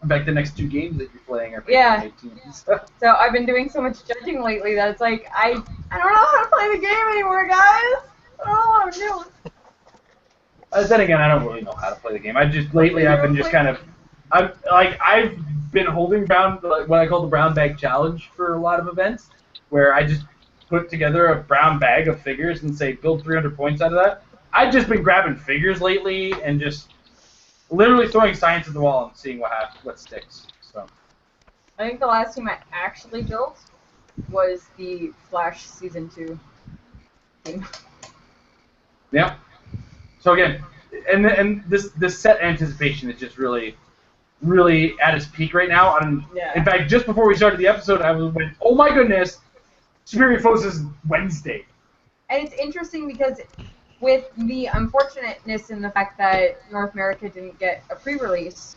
In fact, the next 2 games that you're playing are patron-made teams. So I've been doing so much judging lately that it's like, I don't know how to play the game anymore, guys. I don't know what I'm doing. Then again, I don't really know how to play the game. I've been just kind of, I've been holding what I call the brown bag challenge for a lot of events, where I just put together a brown bag of figures and say build 300 points out of that. I've just been grabbing figures lately and just literally throwing science at the wall and seeing what sticks. So I think the last team I actually built was the Flash Season 2 team. Yeah. So again, and this set anticipation is just really, really at its peak right now. And Yeah. in fact, just before we started the episode, I went, "Oh my goodness, Superior Foes is Wednesday." And it's interesting because with the unfortunateness in the fact that North America didn't get a pre-release,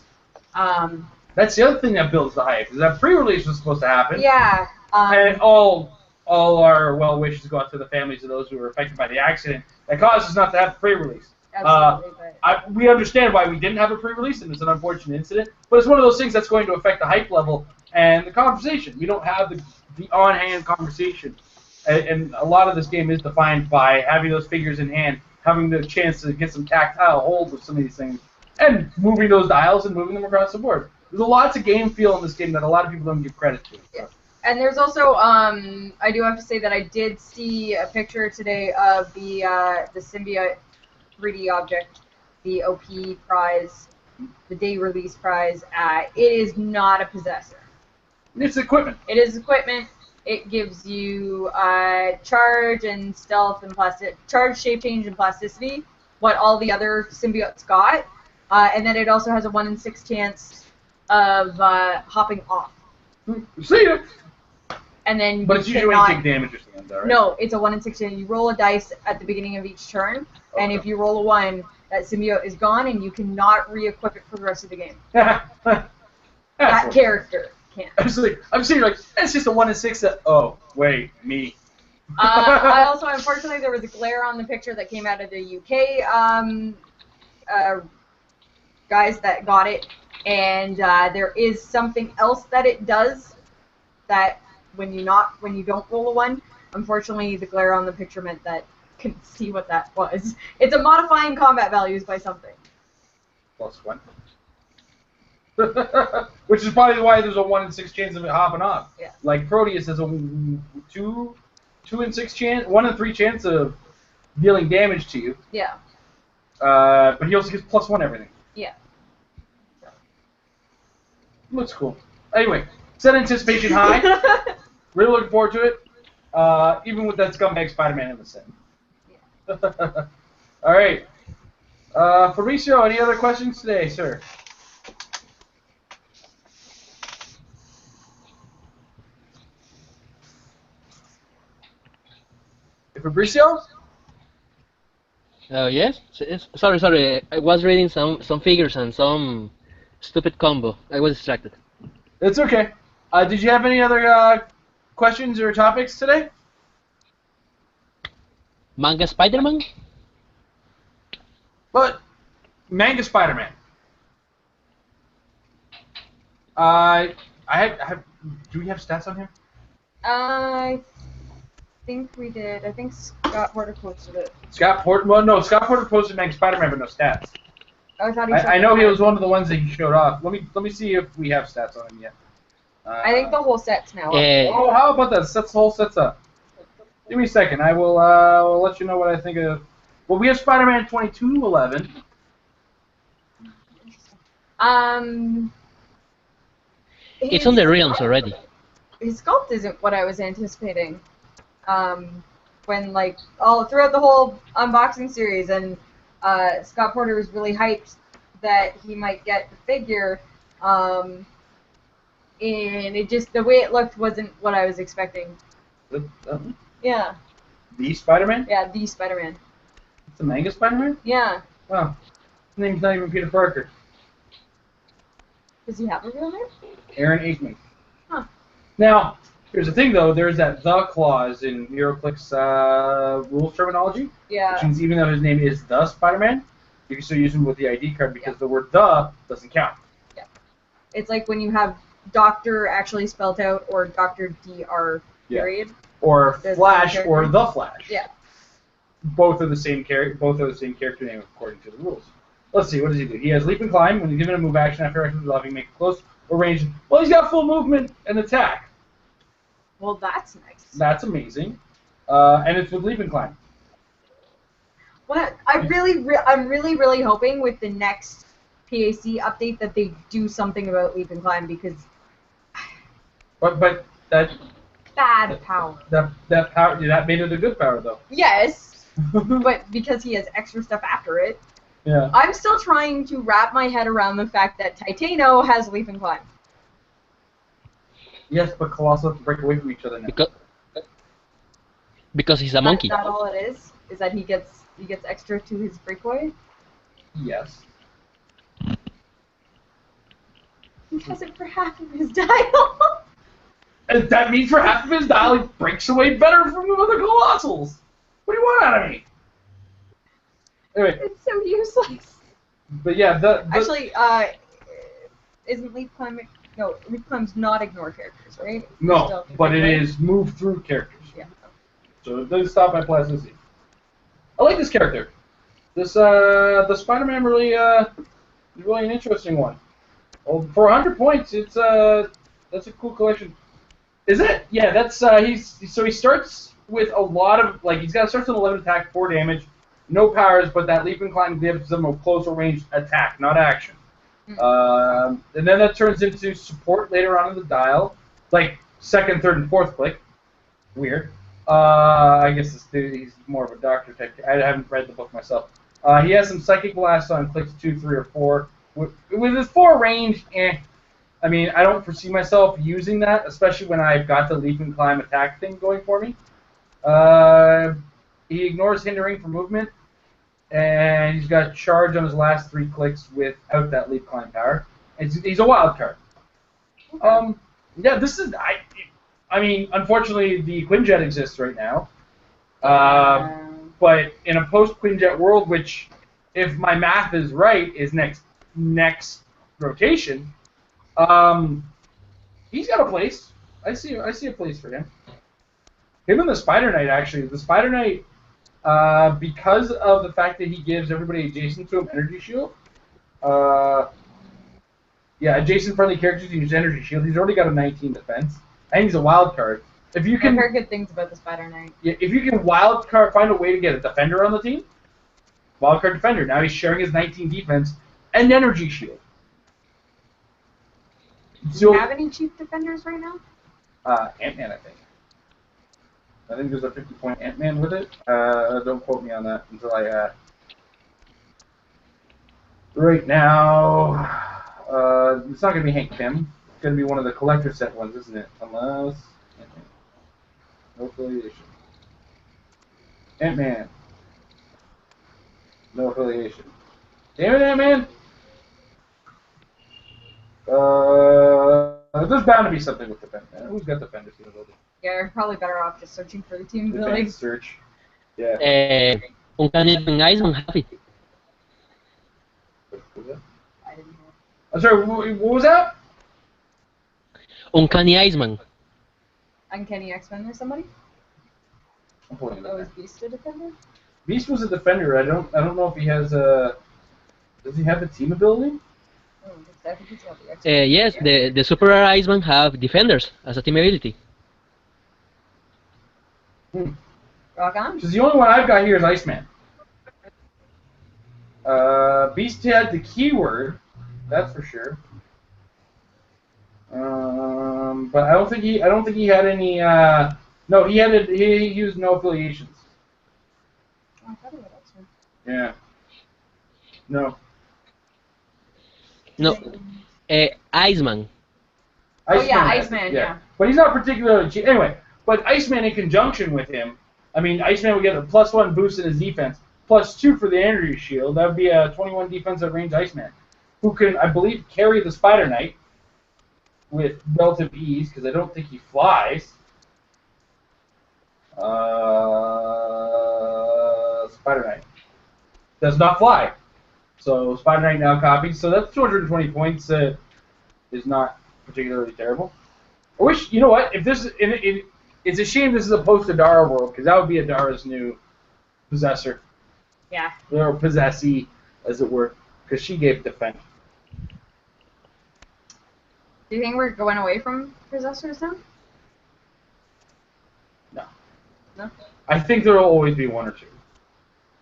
That's the other thing that builds the hype. Is that pre-release was supposed to happen, yeah, and all our well wishes go out to the families of those who were affected by the accident that caused us not to have the pre-release. absolutely. But We understand why we didn't have a pre-release, and it's an unfortunate incident, but it's one of those things that's going to affect the hype level and the conversation. We don't have the on-hand conversation, and a lot of this game is defined by having those figures in hand, having the chance to get some tactile hold of some of these things, and moving those dials and moving them across the board. There's lots of game feel in this game that a lot of people don't give credit to. Yeah. And there's also, I do have to say that I did see a picture today of the Symbiote 3D object, the OP prize, the day release prize. It is not a possessor. It's equipment. It is equipment. It gives you charge and stealth and charge, shape change, and plasticity, what all the other symbiotes got. And then it also has a 1 in 6 chance of hopping off. See ya. And then But it's usually when you take damage or something, right? No, it's a 1 in 6 chance. You roll a dice at the beginning of each turn, and if you roll a 1, that symbiote is gone, and you cannot re-equip it for the rest of the game. That character can't. I'm sitting like, it's just a 1 in 6 that, oh, wait, me. I also, unfortunately, there was a glare on the picture that came out of the UK guys that got it, and there is something else that it does that when you don't roll a 1, unfortunately, the glare on the picture meant that I couldn't see what that was. It's a modifying combat values by something. +1. Which is probably why there's a 1 in 6 chance of it hopping off. Yeah. Like Proteus has a 2 in 6 chance, 1 in 3 chance of dealing damage to you. Yeah. But he also gets +1 everything. Yeah. Looks cool. Anyway, set anticipation high. Really looking forward to it. Even with that scumbag Spider-Man in the set. Yeah. All right. Fabricio, any other questions today, sir? Fabricio? Yes? Sorry. I was reading some figures and some stupid combo. I was distracted. It's okay. Did you have any other questions or topics today? Manga Spider-Man? But Manga Spider-Man. I have. Do we have stats on him? I think we did. I think Scott Porter posted it. Scott Porter. Well, no. Scott Porter posted Manga Spider-Man, but no stats. Oh, I thought he. I know he was one of the ones that he showed off. Let me see if we have stats on him yet. I think the whole set's now. Oh, how about that? Sets the whole set's up. Give me a second. I will let you know what I think of. Well, we have Spider-Man 2211. It's on the realms already. His sculpt isn't what I was anticipating. When all throughout the whole unboxing series, and Scott Porter was really hyped that he might get the figure, and it just the way it looked wasn't what I was expecting. Yeah. The Spider-Man? Yeah, the Spider-Man. It's a Manga Spider-Man? Yeah. Oh. His name's not even Peter Parker. Does he have a real name? Aaron Aikman. Huh. Now, here's the thing, though. There's that "the" clause in Clix rules terminology. Yeah. Which means even though his name is the Spider-Man, you can still use him with the ID card because the word "the" doesn't count. Yeah. It's like when you have Doctor actually spelled out or Dr. Dr. period. Or There's Flash one or character. the Flash. Yeah. Both are the same character. Both are the same character name according to the rules. Let's see. What does he do? He has leap and climb. When he's given a move action after action developing, make it close or range. Well, he's got full movement and attack. Well, that's nice. That's amazing. And it's with leap and climb. What I'm really hoping with the next PAC update that they do something about leap and climb because But that bad power. that power that made it a good power though. Yes, but because he has extra stuff after it. Yeah. I'm still trying to wrap my head around the fact that Titano has Leap and Climb. Yes, but Colossal have to break away from each other now. Because he's a monkey. Is that all it is? Is that he gets extra to his breakaway? Yes. He has it for half of his dial. And that means for half of his dial, he breaks away better from the other Colossals. What do you want out of me? Anyway, It's so useless. but yeah, Actually, isn't Leap Climb... No, Leap Climb's not ignore characters, right? no, Still but it breakaway? is move through characters. Yeah. So it doesn't stop at plasticity. I like this character. This the Spider-Man really is really an interesting one. Well, for 100 points, that's a cool collection. Is it? Yeah, that's he starts with a lot of he's got starts with 11 attack, 4 damage, no powers, but that leap and climb gives him a closer range attack, not action. And then that turns into support later on in the dial, like second, third, and fourth click. Weird. I guess this dude, he's more of a doctor type. I haven't read the book myself. He has some psychic blast on clicks 2, 3, or 4. With his 4 range, I mean, I don't foresee myself using that, especially when I've got the leap and climb attack thing going for me. He ignores hindering for movement, and he's got charge on his last 3 clicks without that leap climb power. He's a wild card. Yeah, this is I mean, unfortunately, the Quinjet exists right now, but in a post Quinjet world, which, if my math is right, is next rotation. He's got a place. I see a place for him. Him and the Spider Knight, actually. The Spider Knight, because of the fact that he gives everybody adjacent to him energy shield. Yeah, adjacent friendly characters use energy shield. He's already got a 19 defense, and he's a wild card. If you can, I've heard good things about the Spider Knight. Yeah, if you can wild card, find a way to get a defender on the team. Wild card defender. Now he's sharing his 19 defense and energy shield. Do you have any cheap defenders right now? Ant-Man, I think. I think there's a 50-point Ant-Man with it. Don't quote me on that until I... Right now... it's not going to be Hank Pym. It's going to be one of the collector set ones, isn't it? Unless... Ant-Man. No affiliation. Ant-Man. No affiliation. Damn it, Ant-Man! There's bound to be something with Defender. Who's got Defenders in the building? Yeah, you're probably better off just searching for the team building. Advanced search. Yeah. Uncanny Iceman have it. What was that? I didn't know. I'm sorry, what was that? Uncanny Iceman. Uncanny X-Men or somebody? I'm pulling it Oh, up. is Beast a defender? Beast was a defender. I don't know if he has a... Does he have a team ability? Oh, I think he's got the X-Men. Yes, the Super Rare Iceman have defenders as a team ability. Rock on. Because the only one I've got here is Iceman. Beast had the keyword, that's for sure. But I don't think he had any. No, he used no affiliations. Oh, I thought he had X-Men. Yeah. No. No, Iceman. Oh, yeah, had it, Iceman, yeah. But he's not particularly cheap. Anyway, but Iceman in conjunction with him, I mean, Iceman would get a +1 boost in his defense, +2 for the energy shield. That would be a 21 defensive range Iceman, who can, I believe, carry the Spider Knight with relative ease, because I don't think he flies. Spider Knight does not fly. So Spider Knight now copies. So that's 220 points. Is not particularly terrible. I wish, you know what? If this, it's a shame this is a post-Adara world, because that would be Adara's new possessor, Yeah. or possessee, as it were, because she gave defense. Do you think we're going away from Possessors now? No. No? I think there'll always be one or two.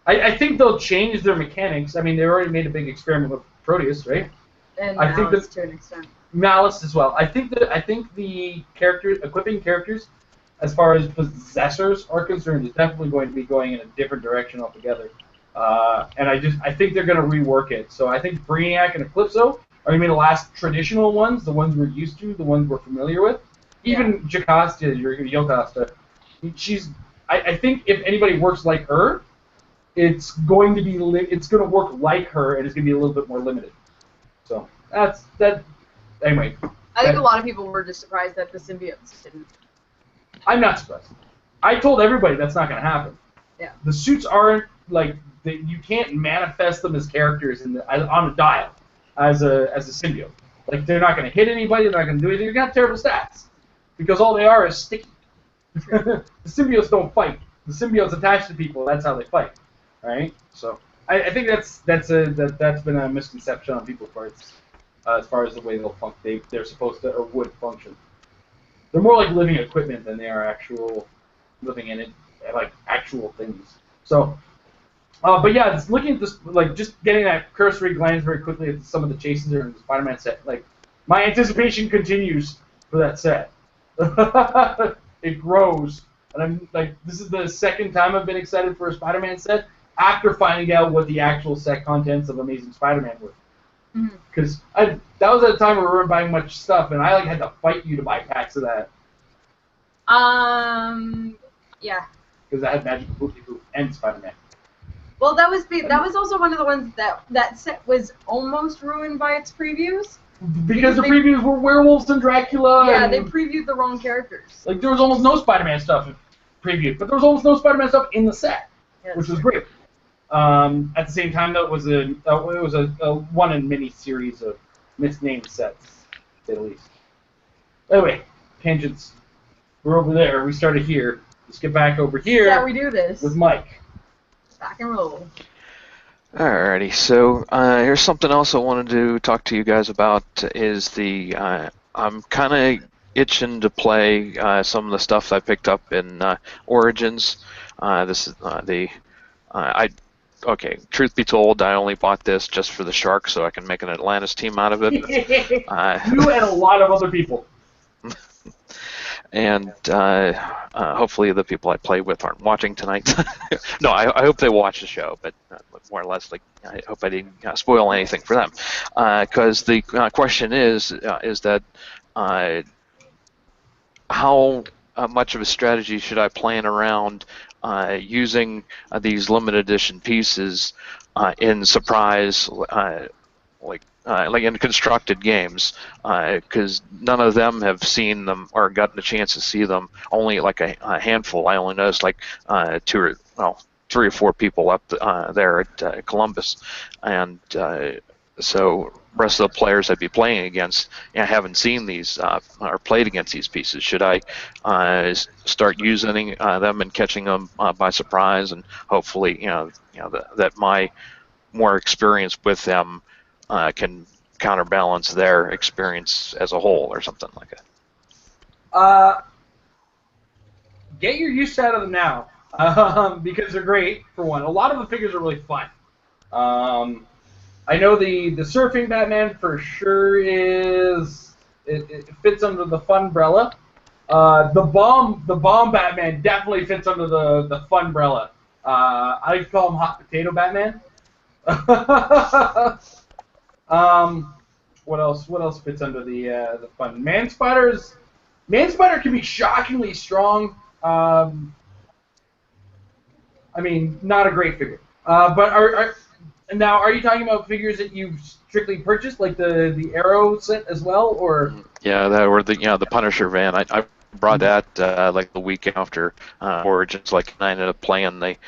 I think they'll change their mechanics. I mean, they already made a big experiment with Proteus, right? And I think Malice that- to an extent. Malice as well. I think the characters, equipping characters, as far as possessors are concerned, is definitely going to be going in a different direction altogether. And I think they're going to rework it. So I think Brainiac and Eclipso are going to be the last traditional ones, the ones we're used to, the ones we're familiar with. Even Jocasta, Yocasta, I think if anybody works like her, it's going to work like her, and it's going to be a little bit more limited. So that's that. Anyway, I think a lot of people were just surprised that the symbiotes didn't. I'm not surprised. I told everybody that's not going to happen. Yeah. The suits aren't like you can't manifest them as characters on a dial as a symbiote. Like they're not going to hit anybody. They're not going to do anything. They're going to have terrible stats because all they are is sticky. The symbiotes don't fight. The symbiotes attach to people. That's how they fight. Right? So I think that's been a misconception on people's parts as far as the way they're supposed to or would function. They're more like living equipment than they are actual living in it, like actual things. So, but yeah, just looking at this, like just getting that cursory glance very quickly at some of the chases in the Spider-Man set. Like my anticipation continues for that set. It grows, and I'm like, this is the second time I've been excited for a Spider-Man set after finding out what the actual set contents of Amazing Spider-Man were. Because that was at a time where we weren't buying much stuff, and I had to fight you to buy packs of that. Yeah. Because I had Magic Poopy and Spider-Man. Well, that was also one of the ones that set was almost ruined by its previews. Because the previews were werewolves and Dracula. Yeah, and, they previewed the wrong characters. Like there was almost no Spider-Man stuff previewed, but there was almost no Spider-Man stuff in the set, which was great. At the same time, though, it was a one in many series of misnamed sets, to say the least. Anyway, tangents. We're over there. We started here. Let's get back over here. That's how we do this. With Mike. Rock and roll. Alrighty, so here's something else I wanted to talk to you guys about is I'm kind of itching to play some of the stuff I picked up in Origins. This is okay, truth be told, I only bought this just for the Sharks so I can make an Atlantis team out of it. You and a lot of other people. And hopefully the people I play with aren't watching tonight. No, I hope they watch the show, but more or less, like I hope I didn't spoil anything for them. Because the question is that how much of a strategy should I plan around using these limited edition pieces in surprise, like in constructed games, because none of them have seen them or gotten a chance to see them. Only like a handful. I only noticed like 3 or 4 people up there at Columbus, and so rest of the players I'd be playing against haven't seen these or played against these pieces. Should I start using them and catching them by surprise, and hopefully that my more experience with them can counterbalance their experience as a whole or something like that? Get your use out of them now, because they're great, for one. A lot of the figures are really fun. I know the surfing Batman for sure it fits under the fun umbrella. The bomb Batman definitely fits under the fun umbrella. I like to call him Hot Potato Batman. What else fits under the fun? Man Spider can be shockingly strong. I mean, not a great figure. But are you talking about figures that you've strictly purchased, like the Arrow set as well, or? Yeah, that or the Punisher van. I brought that like the week after Origins. Like I ended up playing my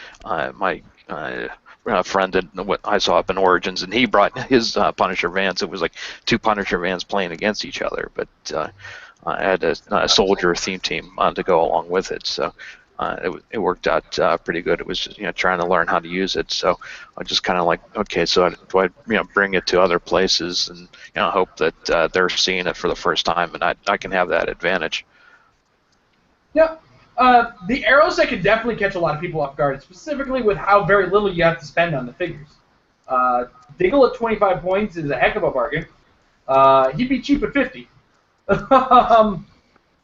friend that what I saw up in Origins, and he brought his Punisher vans. It was like 2 Punisher vans playing against each other, but I had a soldier theme team to go along with it, so it worked out pretty good. It was just trying to learn how to use it, so I just kind of like, okay, so do I bring it to other places and hope that they're seeing it for the first time, and I can have that advantage. Yeah. The Arrow set can definitely catch a lot of people off guard, specifically with how very little you have to spend on the figures. Diggle at 25 points is a heck of a bargain. He'd be cheap at 50.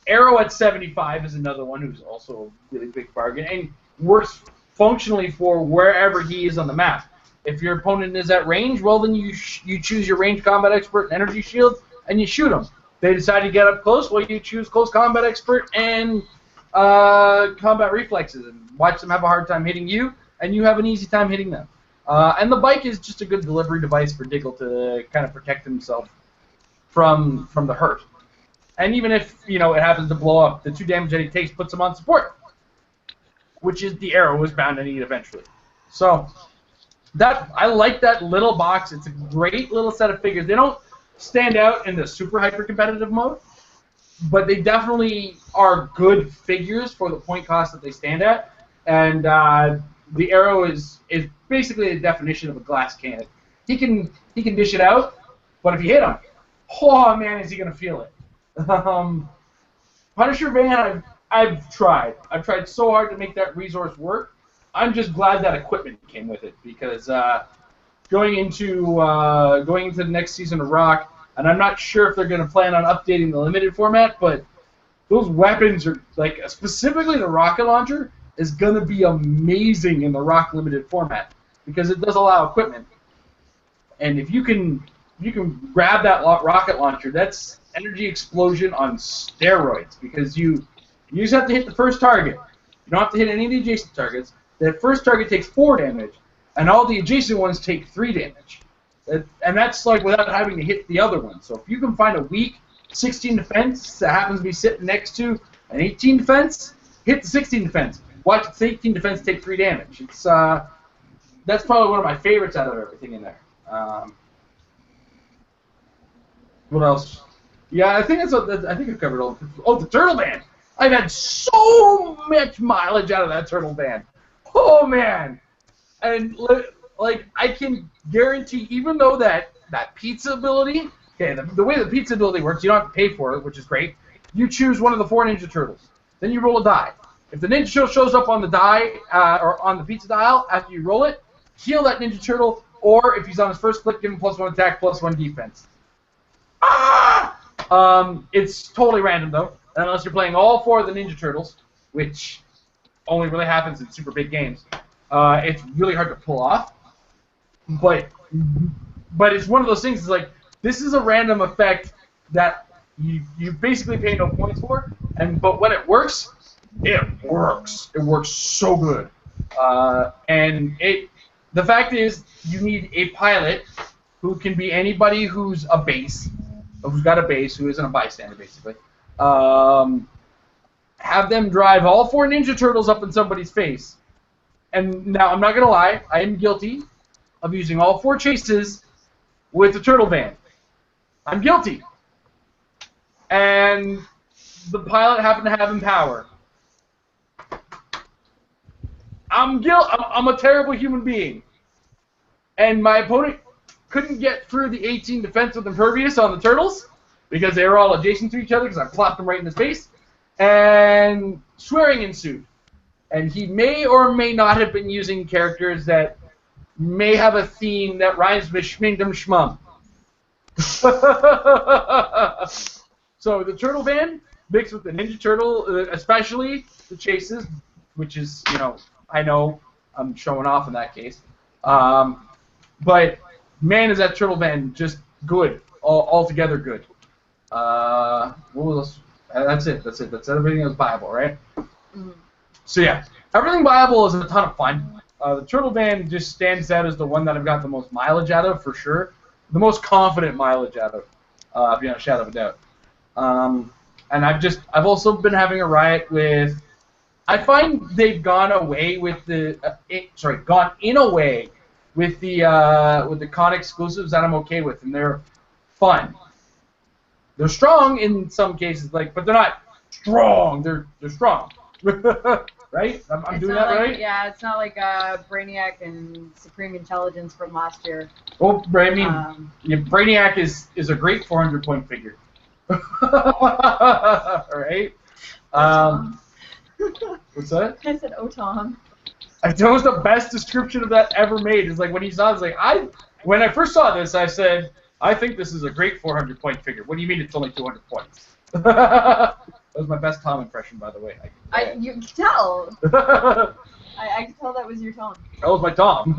Arrow at 75 is another one who's also a really big bargain and works functionally for wherever he is on the map. If your opponent is at range, well, then you choose your range combat expert and energy shield, and you shoot them. They decide to get up close, well, you choose close combat expert and combat reflexes, and watch them have a hard time hitting you, and you have an easy time hitting them. And the bike is just a good delivery device for Diggle to kind of protect himself from the hurt. And even if, you know, it happens to blow up, the 2 damage that he takes puts him on support, which is the arrow is bound to need eventually. So I like that little box. It's a great little set of figures. They don't stand out in the super hyper competitive mode, but they definitely are good figures for the point cost that they stand at. And the arrow is basically the definition of a glass cannon. He can dish it out, but if you hit him, oh man, is he gonna feel it? Punisher Van, I've tried so hard to make that resource work. I'm just glad that equipment came with it, because going into the next season of Rock, and I'm not sure if they're going to plan on updating the limited format, but those weapons are, like, specifically the rocket launcher is going to be amazing in the Rock limited format, because it does allow equipment. And if you can grab that rocket launcher, that's energy explosion on steroids, because you just have to hit the first target. You don't have to hit any of the adjacent targets. The first target takes 4 damage, and all the adjacent ones take 3 damage. And that's like without having to hit the other one. So if you can find a weak 16 defense that happens to be sitting next to an 18 defense, hit the 16 defense. Watch the 18 defense take 3 damage. It's that's probably one of my favorites out of everything in there. What else? Yeah, I think I think I've covered all. Oh, the turtle band. I've had so much mileage out of that turtle band. Oh man, and like I can guarantee, even though that pizza ability, okay, the way the pizza ability works, you don't have to pay for it, which is great. You choose one of the 4 Ninja Turtles, then you roll a die. If the Ninja Turtle shows up on the die or on the pizza dial after you roll it, heal that Ninja Turtle, or if he's on his first click, give him +1 attack, +1 defense. Ah! It's totally random though, unless you're playing all 4 of the Ninja Turtles, which only really happens in super big games. It's really hard to pull off, but it's one of those things. It's like, this is a random effect that you basically pay no points for, but when it works, it works. It works so good. And the fact is, you need a pilot who can be anybody who's a base, who's got a base, who isn't a bystander, basically. Have them drive all 4 Ninja Turtles up in somebody's face. And now, I'm not going to lie, I am guilty of using all 4 chases with the turtle van. I'm guilty. And the pilot happened to have Empower. I'm a terrible human being. And my opponent couldn't get through the 18 defense with Impervious on the Turtles, because they were all adjacent to each other, because I plopped them right in his face. And swearing ensued. And he may or may not have been using characters that may have a theme that rhymes with Schmingdom Schmum. So the Turtle Van mixed with the Ninja Turtle, especially the chases, which is, I know I'm showing off in that case. But man, is that Turtle Van just good, altogether good. What else? That's it. That's everything that's viable, right? Mm-hmm. So yeah, everything viable is a ton of fun. The Turtle Van just stands out as the one that I've got the most mileage out of, for sure. The most confident mileage out of, beyond a shadow of a doubt. And I've also been having a riot with. I find they've gone away with gone in a way with the con exclusives that I'm okay with, and they're fun. They're strong in some cases, but they're not strong. They're strong, right? I'm doing that right? Yeah, it's not like Brainiac and Supreme Intelligence from last year. Well, Brainiac is a great 400-point figure. Right? What's that? I said, "Oh, Tom." That was the best description of that ever made. It's like when he saw it, it's like when I first saw this, I said, I think this is a great 400-point figure. What do you mean it's only 200 points? That was my best Tom impression, by the way. You can tell. I could tell that was your tone. That was my Tom.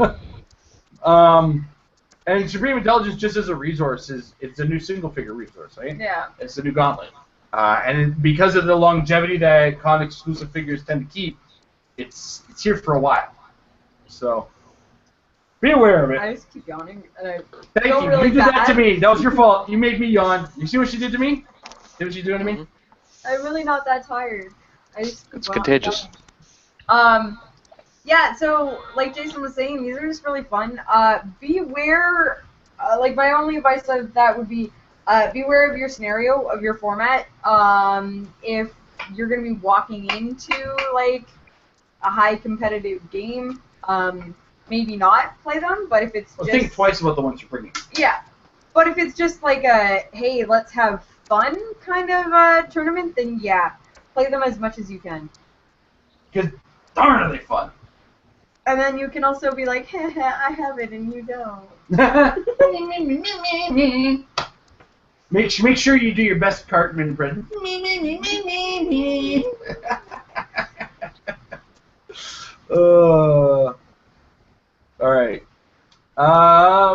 And Supreme Intelligence, just as a resource, it's a new single-figure resource, right? Yeah. It's the new Gauntlet. Because of the longevity that con-exclusive figures tend to keep, it's here for a while. So, be aware of it. I just keep yawning. And I Thank feel you. really You did that to bad. me. That was your fault. You made me yawn. You see what she did to me? See what she's doing to me? I'm really not that tired. I just keep It's contagious. Yeah, so like Jason was saying, these are just really fun. Beware, like my only advice of that would be, beware of your scenario, of your format. If you're going to be walking into like a high competitive game, maybe not play them. But if it's Well, just think twice about the ones you're bringing. yeah, but if it's just like a hey, let's have fun kind of tournament, then yeah, play them as much as you can. Because darn are they fun. And then you can also be like, heh, I have it and you don't. Make sure you do your best Cartman impression. All right.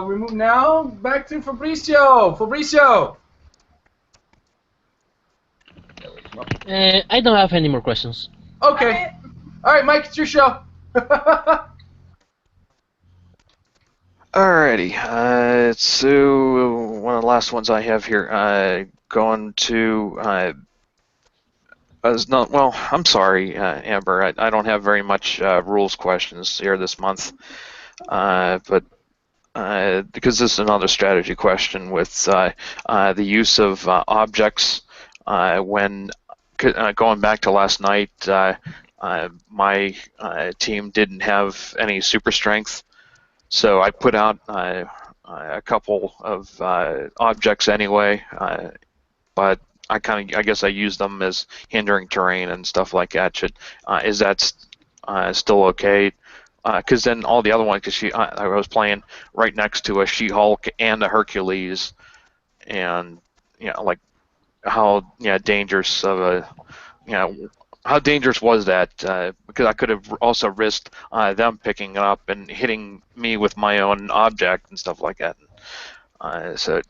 We move now back to Fabricio. Fabricio. I don't have any more questions. Okay. All right, Mike, it's your show. Alrighty, so one of the last ones I have here, going to, well, I'm sorry, Amber, I don't have very much rules questions here this month, but because this is another strategy question with the use of objects when going back to last night, my team didn't have any super strength. So I put out a couple of objects anyway, but I guess I use them as hindering terrain and stuff like that. Is that still okay? Because then all the other ones, because I was playing right next to a She-Hulk and a Hercules, and like how dangerous of a how dangerous was that? Because I could have also risked them picking it up and hitting me with my own object and stuff like that. So,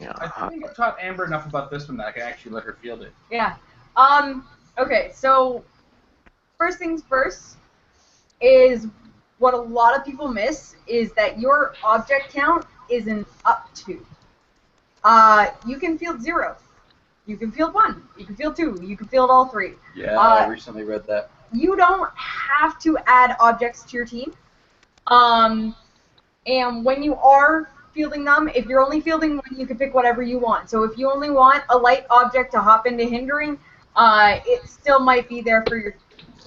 I think I taught Amber enough about this one that I can actually let her field it. Yeah. Okay, so first things first is what a lot of people miss is that your object count is an up to. You can field 0. You can field 1. You can field 2. You can field all 3. Yeah, I recently read that. You don't have to add objects to your team. And when you are fielding them, if you're only fielding 1, you can pick whatever you want. So if you only want a light object to hop into hindering, it still might be there for your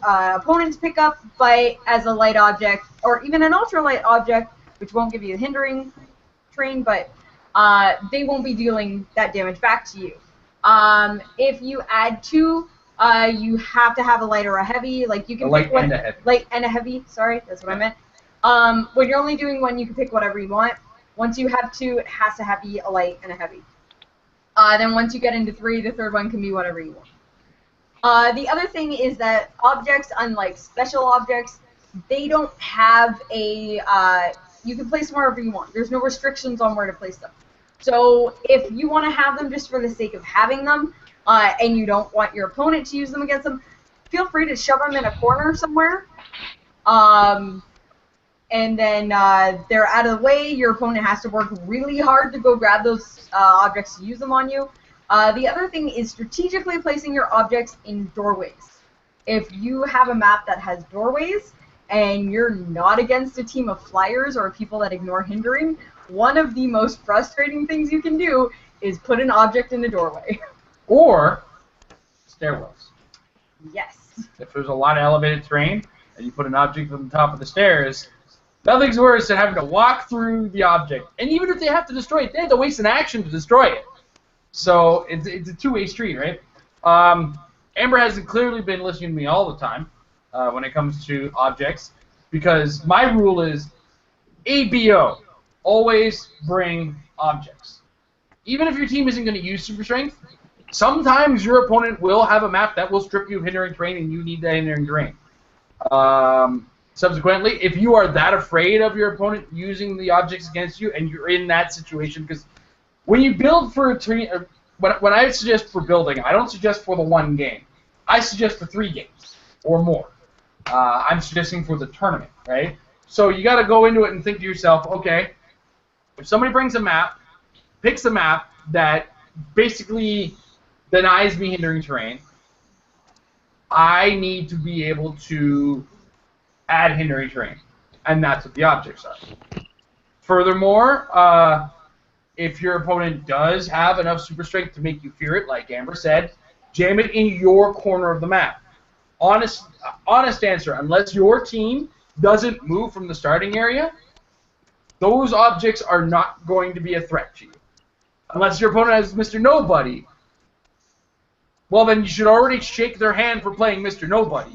opponent's pickup, but as a light object, or even an ultralight object, which won't give you a hindering train, but they won't be dealing that damage back to you. If you add 2, you have to have a light or a heavy. Like you can pick one, light and a heavy. Sorry, that's what I meant. When you're only doing 1, you can pick whatever you want. Once you have 2, it has to be a light and a heavy. Then once you get into 3, the third one can be whatever you want. The other thing is that objects, unlike special objects, they don't have a. You can place them wherever you want. There's no restrictions on where to place them. So if you want to have them just for the sake of having them, and you don't want your opponent to use them against them, feel free to shove them in a corner somewhere. And then they're out of the way. Your opponent has to work really hard to go grab those objects to use them on you. The other thing is strategically placing your objects in doorways. If you have a map that has doorways and you're not against a team of flyers or people that ignore hindering, one of the most frustrating things you can do is put an object in the doorway. Or stairwells. Yes. If there's a lot of elevated terrain and you put an object on the top of the stairs, nothing's worse than having to walk through the object. And even if they have to destroy it, they have to waste an action to destroy it. So it's a two-way street, right? Amber hasn't clearly been listening to me all the time when it comes to objects, because my rule is ABO. Always bring objects. Even if your team isn't going to use super strength, sometimes your opponent will have a map that will strip you of hindering terrain and you need that hindering terrain. Subsequently, if you are that afraid of your opponent using the objects against you, and you're in that situation, because when you build for a tourney, when I suggest for building, I don't suggest for the one game. I suggest for 3 games or more. I'm suggesting for the tournament, right? So you got to go into it and think to yourself, okay, if somebody brings a map, picks a map that basically denies me hindering terrain, I need to be able to add hindering terrain, and that's what the objects are. Furthermore, if your opponent does have enough super strength to make you fear it, like Amber said, jam it in your corner of the map. Honest answer, unless your team doesn't move from the starting area, those objects are not going to be a threat to you. Unless your opponent has Mr. Nobody, well then you should already shake their hand for playing Mr. Nobody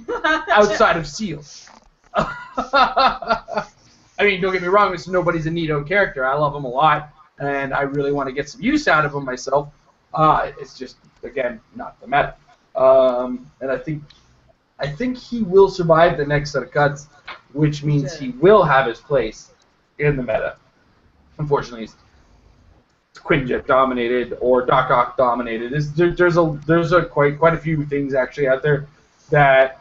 outside of Seal. I mean, don't get me wrong, Mr. Nobody's a neato character. I love him a lot, and I really want to get some use out of him myself. It's just, again, not the meta. And I think he will survive the next set of cuts, which means he will have his place in the meta. Unfortunately, he's Quinjet dominated or Doc Ock dominated. There's quite a few things actually out there that,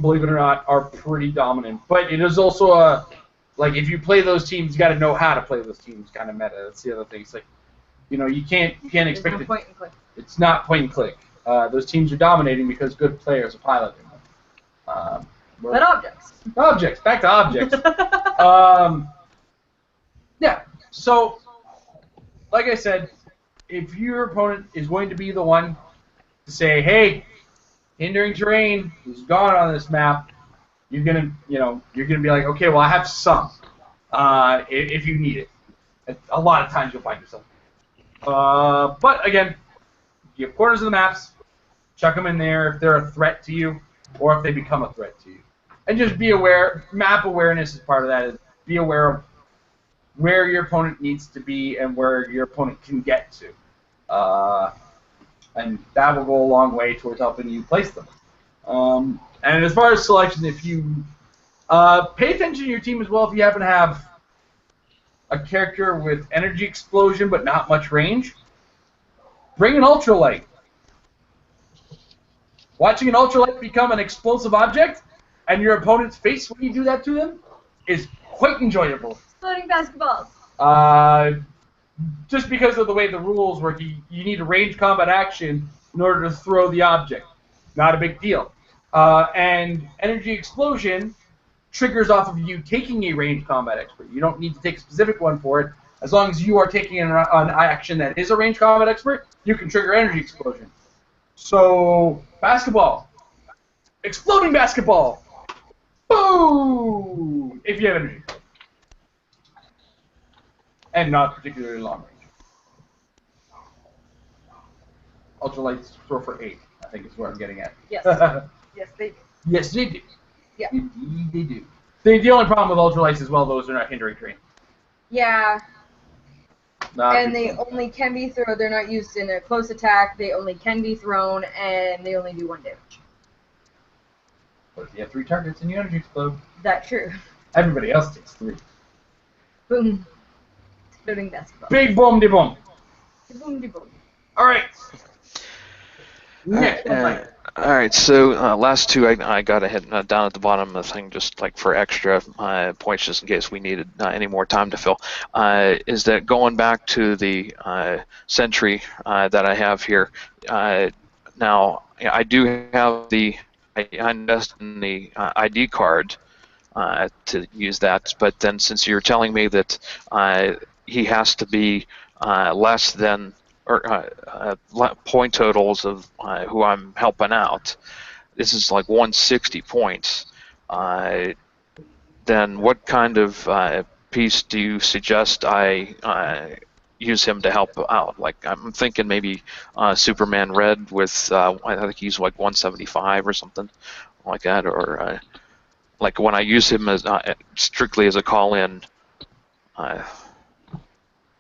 believe it or not, are pretty dominant. But it is also a, like, if you play those teams, you got to know how to play those teams kind of meta. That's the other thing. It's like, you know, you can't expect it. Point and click. It's not point and click. Those teams are dominating because good players are piloting them. But objects. Objects. Back to objects. Yeah. So, like I said, if your opponent is going to be the one to say, "Hey, hindering terrain is gone on this map," you're gonna be like, "Okay, well, I have some. If you need it." A lot of times you'll find yourself. But again, you have corners of the maps. Chuck them in there if they're a threat to you, or if they become a threat to you. And just be aware. Map awareness is part of that. Is be aware of where your opponent needs to be and where your opponent can get to. And that will go a long way towards helping you place them. And as far as selection, if you pay attention to your team as well, if you happen to have a character with energy explosion but not much range, bring an ultralight. Watching an ultralight become an explosive object and your opponent's face when you do that to them is quite enjoyable. Exploding basketballs. Just because of the way the rules work, you need a ranged combat action in order to throw the object. Not a big deal. And energy explosion triggers off of you taking a ranged combat expert. You don't need to take a specific one for it. As long as you are taking an action that is a ranged combat expert, you can trigger energy explosion. So, basketball. Exploding basketball. Boom! If you have energy. And not particularly long range. Ultralights throw for 8, I think is what I'm getting at. Yes. Yes, they do. Yes, they do. Yeah. Indeed, they do. The only problem with ultralights as well, those are not hindering terrain. Yeah. And they good. only can be thrown. They're not used in a close attack. They only can be thrown, and they only do 1 damage. But if you have 3 targets and you energy explode, That true. everybody else takes 3. Boom. Exploding basketball. Big boom de boom. Boom de boom. All right. Next one. All right, so last 2 I got ahead down at the bottom of the thing just like for extra points just in case we needed any more time to fill. Is that going back to the sentry that I have here? Now I do have I invest in the ID card to use that, but then since you're telling me that he has to be less than point totals of who I'm helping out. This is like 160 points. Then what kind of piece do you suggest I use him to help out? Like I'm thinking maybe Superman Red with I think he's like 175 or something like that, or like when I use him as strictly as a call-in.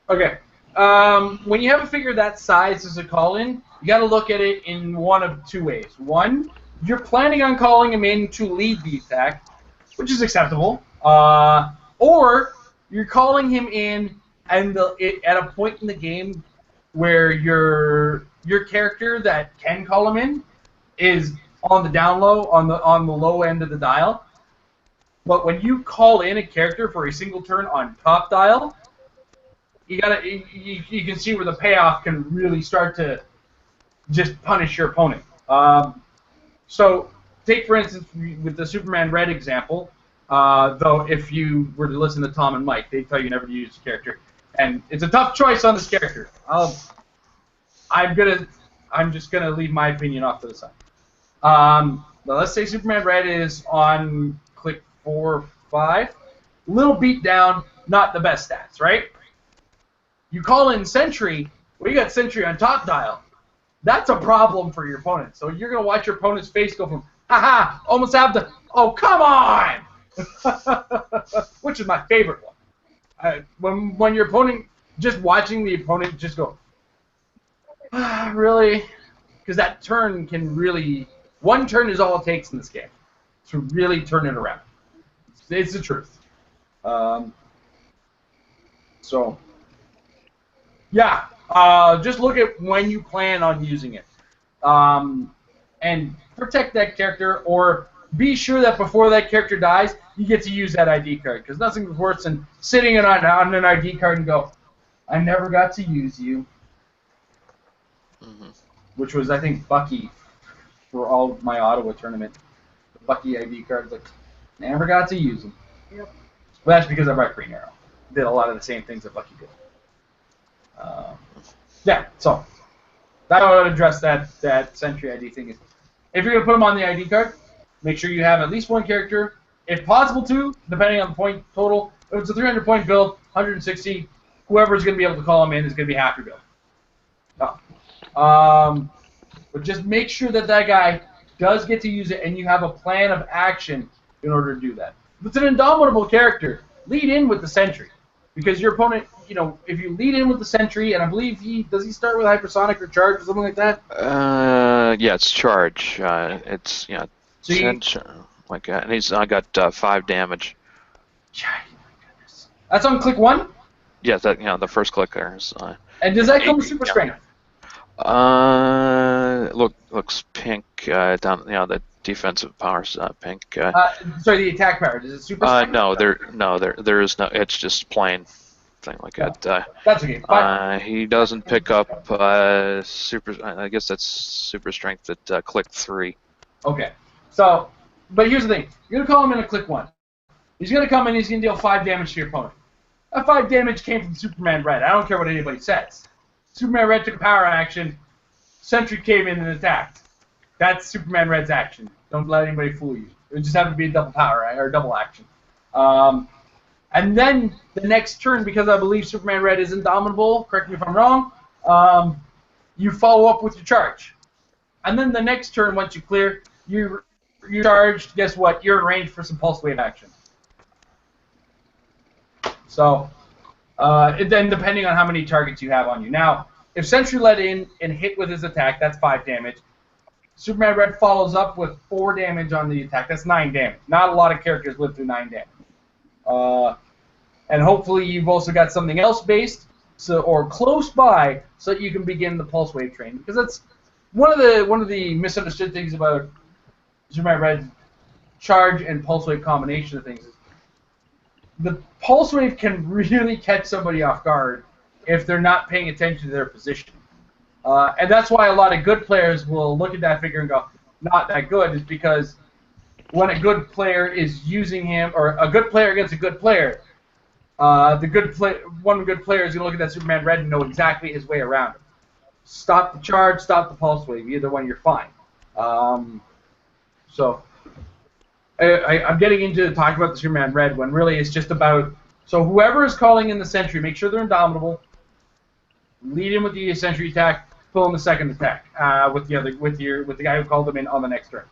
Okay. When you have a figure that size as a call-in, you got to look at it in one of 2 ways. One, you're planning on calling him in to lead the attack, which is acceptable, or you're calling him in and at a point in the game where your character that can call him in is on the down low, on the low end of the dial. But when you call in a character for a single turn on top dial, you can see where the payoff can really start to just punish your opponent. So take for instance with the Superman Red example. Though if you were to listen to Tom and Mike, they'd tell you never to use the character, and it's a tough choice on this character. I'm just gonna leave my opinion off to the side. Now let's say Superman Red is on click 4 or 5, little beat down, not the best stats, right? You call in Sentry, well, you got Sentry on top dial. That's a problem for your opponent. So you're gonna watch your opponent's face go from haha, almost have the oh come on, which is my favorite one. When your opponent, just watching the opponent just go, really, because that turn can really, one turn is all it takes in this game to really turn it around. It's the truth. So, yeah, just look at when you plan on using it, and protect that character, or be sure that before that character dies, you get to use that ID card, because nothing's worse than sitting on an ID card and go, I never got to use you. Mm-hmm. Which was, I think, Bucky for all of my Ottawa tournament. The Bucky ID cards, like, never got to use them. Yep. Well, that's because I brought Green Arrow. Did a lot of the same things that Bucky did. Yeah, so that would address that Sentry ID thing. If you're going to put them on the ID card, make sure you have at least one character, if possible two, depending on the point total. If it's a 300-point build, 160, whoever's going to be able to call them in is going to be half your build. But just make sure that guy does get to use it, and you have a plan of action in order to do that. If it's an indomitable character, lead in with the Sentry, because your opponent, if you lead in with the Sentry, and I believe does he start with hypersonic or charge or something like that? Yeah, it's charge. It's like that, and I got 5 damage. That's on click 1. Yeah, the first click there is. And does that come with super strength? Looks pink down. The defensive power's pink. Sorry, the attack power. Does it super strength? No, there is no. It's just plain thing like that. That's okay. He doesn't pick up super. I guess that's super strength at click 3. Okay. So, but here's the thing. You're gonna call him in at click 1. He's gonna come in. He's gonna deal 5 damage to your opponent. That 5 damage came from Superman Red. I don't care what anybody says. Superman Red took a power action. Sentry came in and attacked. That's Superman Red's action. Don't let anybody fool you. It would just have to be a double power or a double action. And then the next turn, because I believe Superman Red is indomitable, correct me if I'm wrong, you follow up with your charge. And then the next turn, once you clear, you're charged. Guess what? You're in range for some pulse wave action. So, then depending on how many targets you have on you. Now, if Sentry let in and hit with his attack, that's 5 damage. Superman Red follows up with 4 damage on the attack. That's 9 damage. Not a lot of characters live through 9 damage. And hopefully you've also got something else based, or close by, so that you can begin the pulse wave train. Because that's one of the misunderstood things about Superman Red's charge and pulse wave combination of things. The pulse wave can really catch somebody off guard if they're not paying attention to their position. And that's why a lot of good players will look at that figure and go, not that good, is because when a good player is using him, or a good player against a good player, one good player is going to look at that Superman Red and know exactly his way around him. Stop the charge, stop the pulse wave. Either one, you're fine. So I'm getting into talking about the Superman Red when really it's just about, so whoever is calling in the Sentry, make sure they're indomitable. Lead in with the Sentry attack, pull in the second attack with the guy who called them in on the next turn.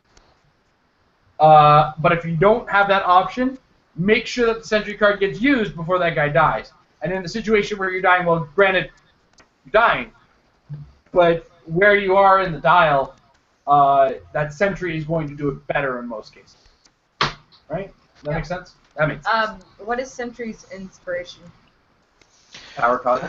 But if you don't have that option, make sure that the Sentry card gets used before that guy dies. And in the situation where you're dying, well, granted, you're dying, but where you are in the dial, that Sentry is going to do it better in most cases. Right? That makes sense? That makes sense. What is Sentry's inspiration? Power card.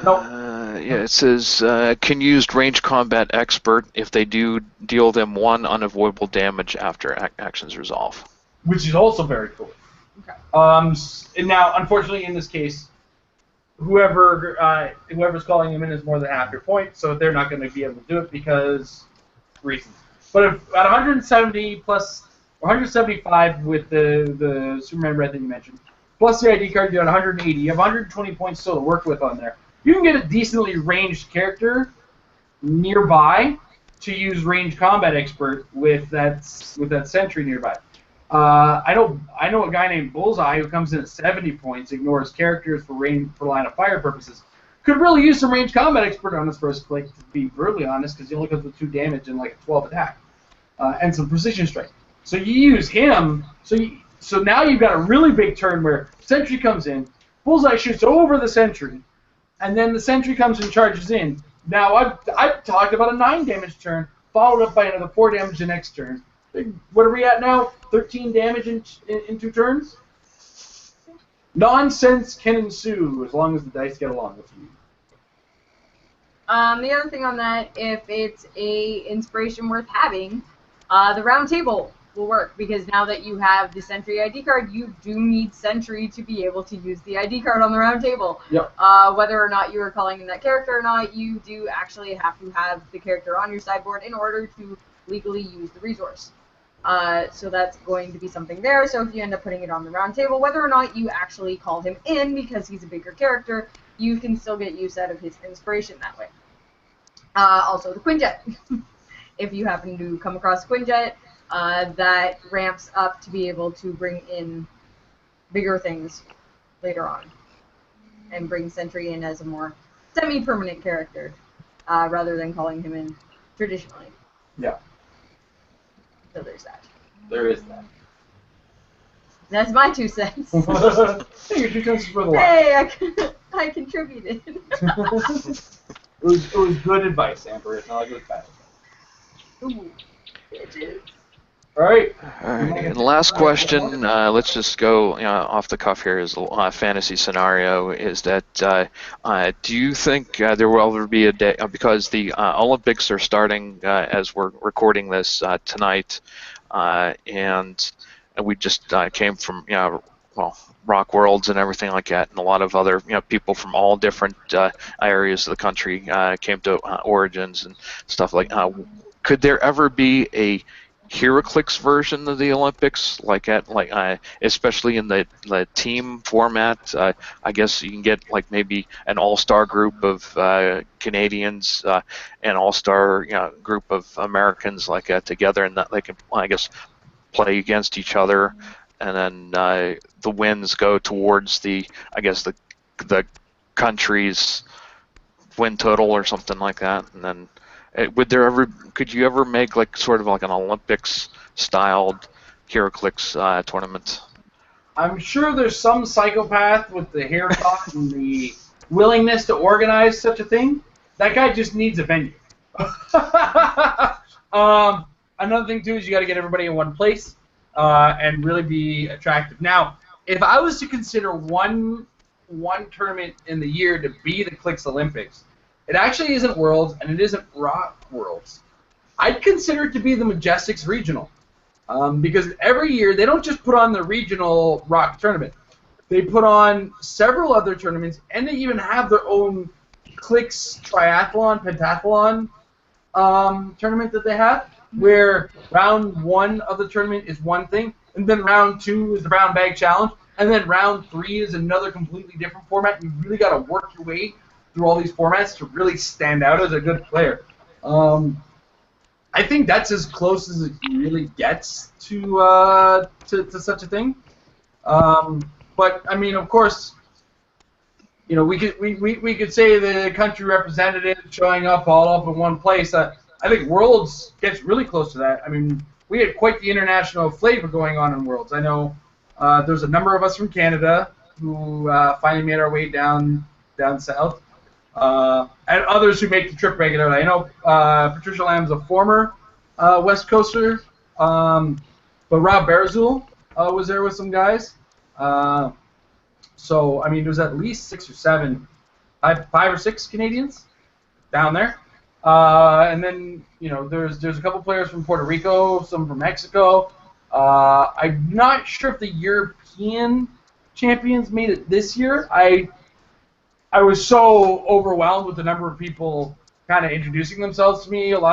Nope. Yeah, it says can use range combat expert if they do deal them 1 unavoidable damage after actions resolve. Which is also very cool. Okay. And now, unfortunately, in this case, whoever's calling him in is more than half your point, so they're not going to be able to do it because reasons. But if at 170 plus 175 with the Superman Red that you mentioned, plus the ID card, you got 180. You have 120 points still to work with on there. You can get a decently ranged character nearby to use range combat expert with that Sentry nearby. I know a guy named Bullseye who comes in at 70 points, ignores characters for line of fire purposes. Could really use some range combat expert on his first click, to be brutally honest, because you only got the 2 damage and like a 12 attack, and some precision strike. So you use him. So now you've got a really big turn where Sentry comes in, Bullseye shoots over the Sentry, and then the Sentry comes and charges in. Now I've talked about a 9 damage turn, followed up by another 4 damage the next turn. What are we at now? 13 damage in 2 turns? Nonsense can ensue as long as the dice get along with you. The other thing on that, if it's a inspiration worth having, the round table will work, because now that you have the Sentry ID card, you do need Sentry to be able to use the ID card on the round table. Yep. Whether or not you are calling in that character or not, you do actually have to have the character on your sideboard in order to legally use the resource. So that's going to be something there. So if you end up putting it on the round table, whether or not you actually call him in because he's a bigger character, you can still get use out of his inspiration that way. Also the Quinjet. If you happen to come across Quinjet, that ramps up to be able to bring in bigger things later on, and bring Sentry in as a more semi-permanent character, rather than calling him in traditionally. Yeah. So there's that. There is that. That's my 2 cents. Hey, your 2 cents is worth a lot. Hey, I contributed. It was good advice, Amber. It's not like it was bad. Ooh, bitches. All right. And the last question, let's just go off the cuff here, is a fantasy scenario, is that do you think there will ever be a day, because the Olympics are starting as we're recording this tonight, and we just came from, Rock Worlds and everything like that, and a lot of other people from all different areas of the country came to Origins and stuff like that. Could there ever be a HeroClix version of the Olympics, especially in the team format? I guess you can get maybe an all-star group of Canadians, an all-star group of Americans together, and that they can, I guess, play against each other, and then the wins go towards the country's win total or something like that, and then. Could you ever make sort of an Olympics-styled HeroClix tournament? I'm sure there's some psychopath with the hair talk and the willingness to organize such a thing. That guy just needs a venue. Another thing too is you got to get everybody in one place and really be attractive. Now, if I was to consider one tournament in the year to be the Clix Olympics, it actually isn't Worlds, and it isn't Rock Worlds. I'd consider it to be the Majestics Regional, because every year they don't just put on the regional Rock tournament. They put on several other tournaments, and they even have their own Clix triathlon, pentathlon tournament that they have, where round 1 of the tournament is one thing, and then round 2 is the brown bag challenge, and then round 3 is another completely different format. You really got to work your way through all these formats to really stand out as a good player. I think that's as close as it really gets to such a thing. But I mean, of course, we could say the country representative showing up all up in one place. I think Worlds gets really close to that. I mean, we had quite the international flavor going on in Worlds. I know there's a number of us from Canada who finally made our way down south. And others who make the trip regularly. I know Patricia Lamb's a former West Coaster. But Rob Barazul was there with some guys. So, I mean, there's at least 6 or 7, 5 or 6 Canadians down there. And then, you know, there's a couple players from Puerto Rico, some from Mexico. I'm not sure if the European champions made it this year. I was so overwhelmed with the number of people kind of introducing themselves to me. And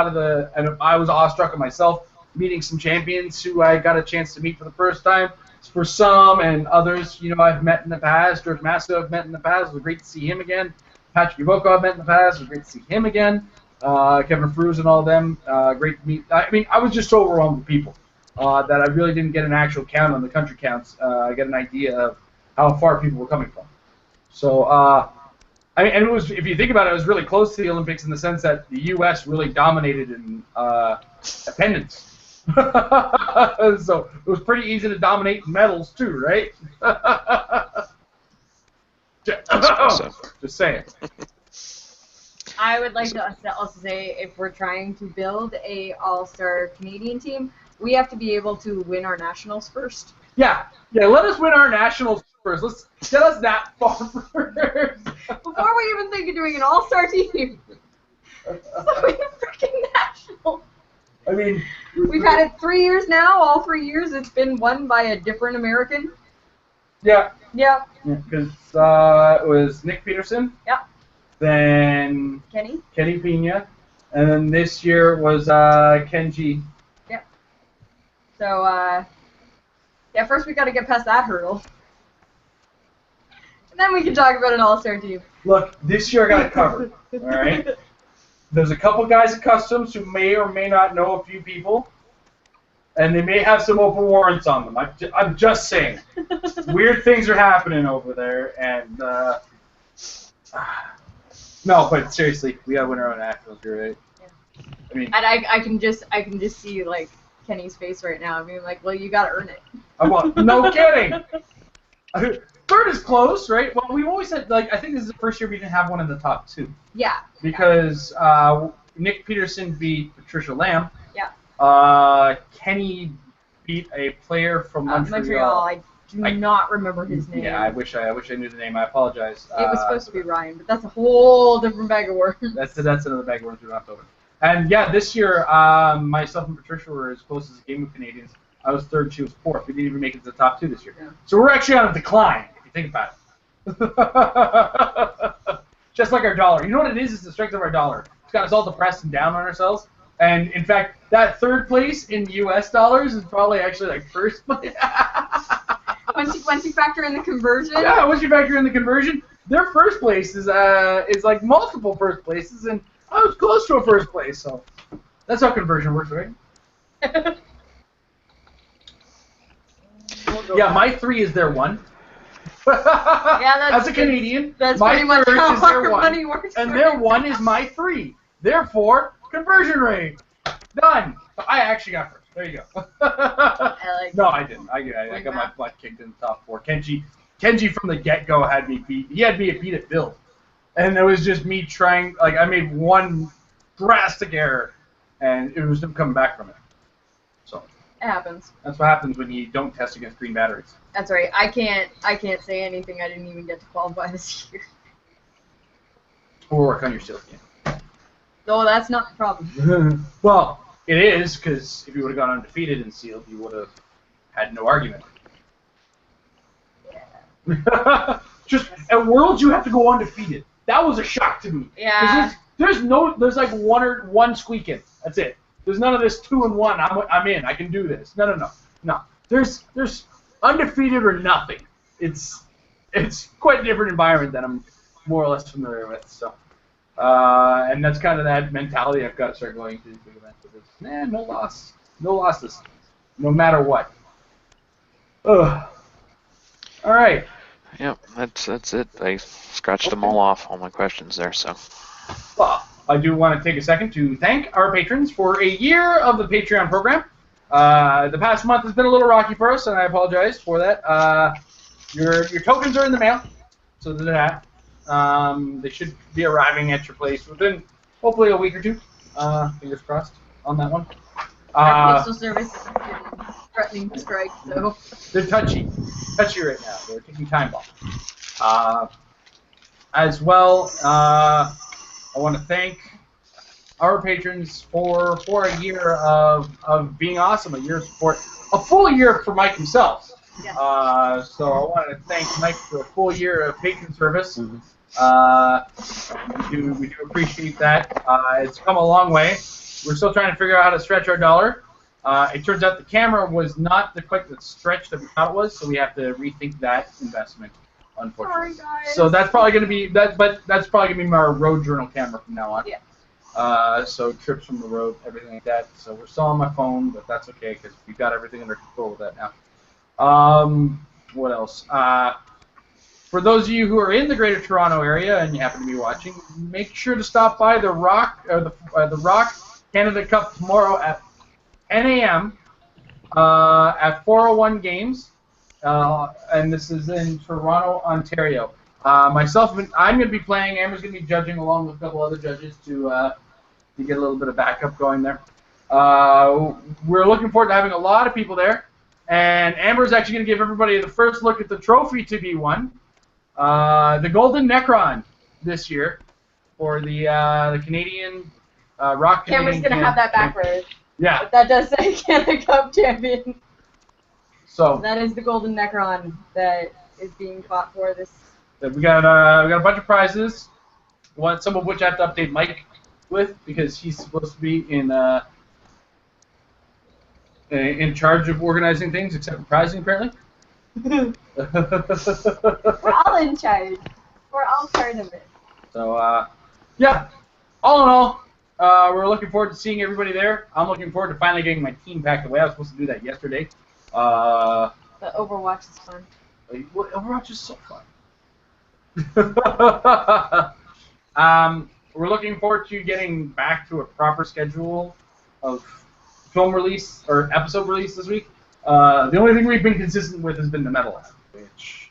I was awestruck at myself, meeting some champions who I got a chance to meet for the first time. For some and others, you know, I've met in the past. George Masco I've met in the past. It was great to see him again. Patrick Ivoko I've met in the past. It was great to see him again. Kevin Fruz and all of them. Great to meet. I mean, I was just so overwhelmed with people that I really didn't get an actual count on the country counts. I get an idea of how far people were coming from. So, I mean, and it was, if you think about it, it was really close to the Olympics in the sense that the U.S. really dominated in attendance. So it was pretty easy to dominate in medals too, right? Just saying. I would like to also say, if we're trying to build a all-star Canadian team, we have to be able to win our nationals first. Yeah. Let us win our nationals first. Let's get us that far first. Before we even think of doing an all-star team. So we have freaking nationals. I mean, we've had it 3 years now. All 3 years, it's been won by a different American. Yeah. Yeah. Because it was Nick Peterson. Yeah. Then Kenny Pena, and then this year was Kenji. Yep. So yeah, first we got to get past that hurdle, and then we can talk about an all-star team. Look, this year I got it covered. All right. There's a couple guys at Customs who may or may not know a few people, and they may have some open warrants on them. I'm just saying. Weird things are happening over there, and no, but seriously, we gotta win our own nationals, right? Yeah. I mean, and I can just see like Kenny's face right now. I mean, like, well, you gotta earn it. No kidding. Third is close, right? Well, we've always said, like, I think this is the first year we didn't have one in the top 2. Yeah. Because Nick Peterson beat Patricia Lamb. Yeah. Kenny beat a player from Montreal. I do not remember his name. Yeah, I wish I knew the name. I apologize. It was supposed to be Ryan, but that's a whole different bag of worms. That's another bag of worms we don't have to open. And yeah, this year, myself and Patricia were as close as a game of Canadians. I was 3rd, she was 4th. We didn't even make it to the top 2 this year. Yeah. So we're actually on a decline, if you think about it. Just like our dollar. You know what it is? It's the strength of our dollar. It's got us all depressed and down on ourselves. And in fact, that 3rd place in U.S. dollars is probably actually like 1st place. Once you factor in the conversion. Yeah, once you factor in the conversion, their 1st place is like multiple 1st places, and I was close to a 1st place. So that's how conversion works, right? Yeah, my 3 is their 1. Yeah, as a Canadian, that's my pretty much 3rd how is their our 1, money works, and their 1 is my 3. Therefore, conversion rate done. I actually got 1st. There you go. No, I didn't. I got my butt kicked in the top 4. Kenji from the get-go had me beat. He had me beat at build, and it was just me trying. Like, I made one drastic error, and it was him coming back from it. So it happens. That's what happens when you don't test against green batteries. That's right. I can't say anything. I didn't even get to qualify this year. Or work on your steel game. No, that's not the problem. Well, it is, because if you would have gone undefeated in sealed, you would have had no argument. Yeah. Just at Worlds, you have to go undefeated. That was a shock to me. Yeah. There's like one squeak in. That's it. There's none of this 2-1. I'm in. I can do this. No. There's undefeated or nothing. It's quite a different environment that I'm more or less familiar with. So, and that's kind of that mentality I've got to start going to these big events with. No losses, no matter what. Ugh. All right. Yep, that's it. I scratched them all off, all my questions there. So. Well, I do want to take a second to thank our patrons for a year of the Patreon program. The past month has been a little rocky for us, and I apologize for that. Your tokens are in the mail, so there's that. They should be arriving at your place within hopefully a week or 2. Fingers crossed on that one. Our postal service is threatening to strike, so. They're touchy right now. They're taking time off. As well, I want to thank our patrons for a year of being awesome, a year of support, a full year for Mike himself. Yes. So I want to thank Mike for a full year of patron service. We do appreciate that. It's come a long way. We're still trying to figure out how to stretch our dollar. It turns out the camera was not quite the stretch that we thought it was, so we have to rethink that investment, unfortunately. Sorry, guys. So that's probably going to be but that's probably going to be my road journal camera from now on. Yeah. So trips from the road, everything like that. So we're still on my phone, but that's okay because we've got everything under control with that now. What else? For those of you who are in the Greater Toronto area and you happen to be watching, make sure to stop by the Rock Canada Cup tomorrow at 10 a.m. At 401 Games, and this is in Toronto, Ontario. Myself, I'm going to be playing. Amber's going to be judging along with a couple other judges to get a little bit of backup going there. We're looking forward to having a lot of people there, and Amber's actually going to give everybody the first look at the trophy to be won, the Golden Necron this year for the Canadian Rock. Cameron's going to have that backwards. Yeah. But that does say Canada Cup champion. So that is the Golden Necron that is being fought for this. We got a bunch of prizes. Some of which I have to update Mike with because he's supposed to be in charge of organizing things, except for prizing apparently. We're all in charge. We're all part of it. So yeah, all in all. We're looking forward to seeing everybody there. I'm looking forward to finally getting my team packed away. I was supposed to do that yesterday. The Overwatch is fun. Overwatch is so fun. We're looking forward to getting back to a proper schedule of film release or episode release this week. The only thing we've been consistent with has been the Metal Lab, which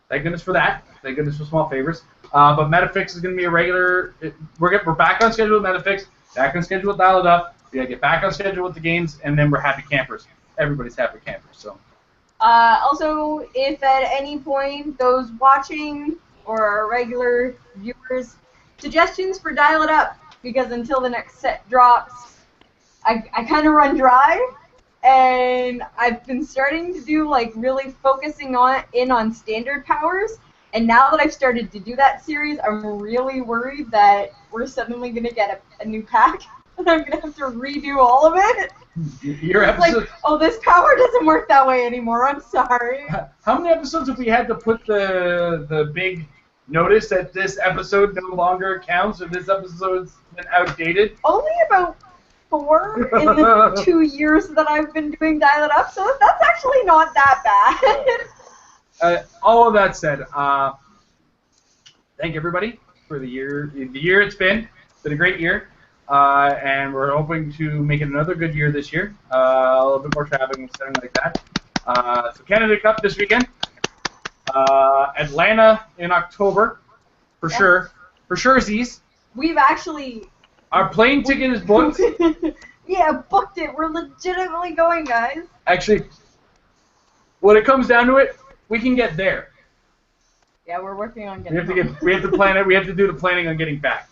thank goodness for that. Thank goodness for small favors. But Metafix is going to be a regular. We're back on schedule with Metafix. Back on schedule with Dial It Up. We got to get back on schedule with the games, and then we're happy campers. Everybody's happy campers. So. Also, if at any point those watching or our regular viewers, suggestions for Dial It Up, because until the next set drops, I kind of run dry, and I've been starting to do like really focusing on standard powers. And now that I've started to do that series, I'm really worried that we're suddenly going to get a new pack, and I'm going to have to redo all of it. Your episode. Like, oh, this power doesn't work that way anymore. I'm sorry. How many episodes have we had to put the big notice that this episode no longer counts or this episode's been outdated? Only about 4 in the 2 years that I've been doing Dial It Up, so that's actually not that bad. All of that said, thank everybody for the year. The year it's been a great year, and we're hoping to make it another good year this year. A little bit more traveling and something like that. So Canada Cup this weekend, Atlanta in October, for sure. For sure, Z's. We've actually. Our plane ticket is booked. Yeah, booked it. We're legitimately going, guys. Actually, when it comes down to it, we can get there. Yeah, we're working on getting. We have to plan it. We have to do the planning on getting back.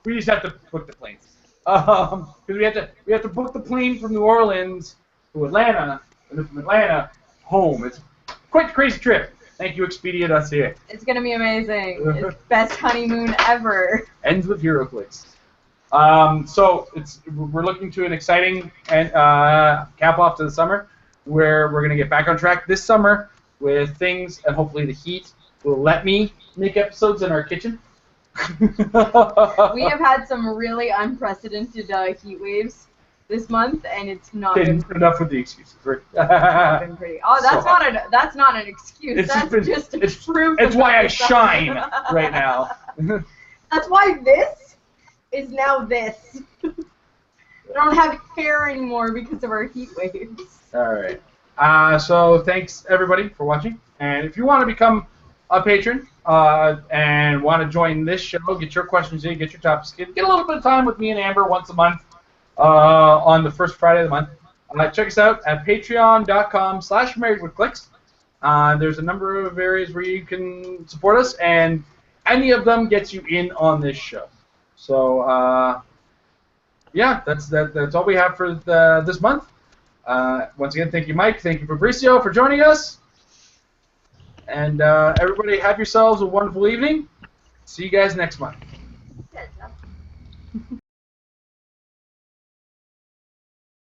We just have to book the planes. Because we have to book the plane from New Orleans to Atlanta, and then from Atlanta home. It's quite a crazy trip. Thank you, Expedia.ca. It's gonna be amazing. It's best honeymoon ever. Ends with HeroClix. So we're looking to an exciting cap off to the summer, where we're gonna get back on track this summer with things, and hopefully the heat will let me make episodes in our kitchen. We have had some really unprecedented heat waves this month, and it's not been enough with the excuses. Right? been pretty. Oh, that's not an excuse. That's just proof. It's why I shine right now. That's why this is now this. I don't have hair anymore because of our heat waves. All right. So thanks everybody for watching, and if you want to become a patron, and want to join this show, get your questions in, get your topics, get a little bit of time with me and Amber once a month on the first Friday of the month, check us out at patreon.com/marriedwithclix. There's a number of areas where you can support us, and any of them gets you in on this show. So, yeah, that's all we have for this month. Once again, thank you, Mike. Thank you, Fabricio, for joining us. And everybody, have yourselves a wonderful evening. See you guys next month.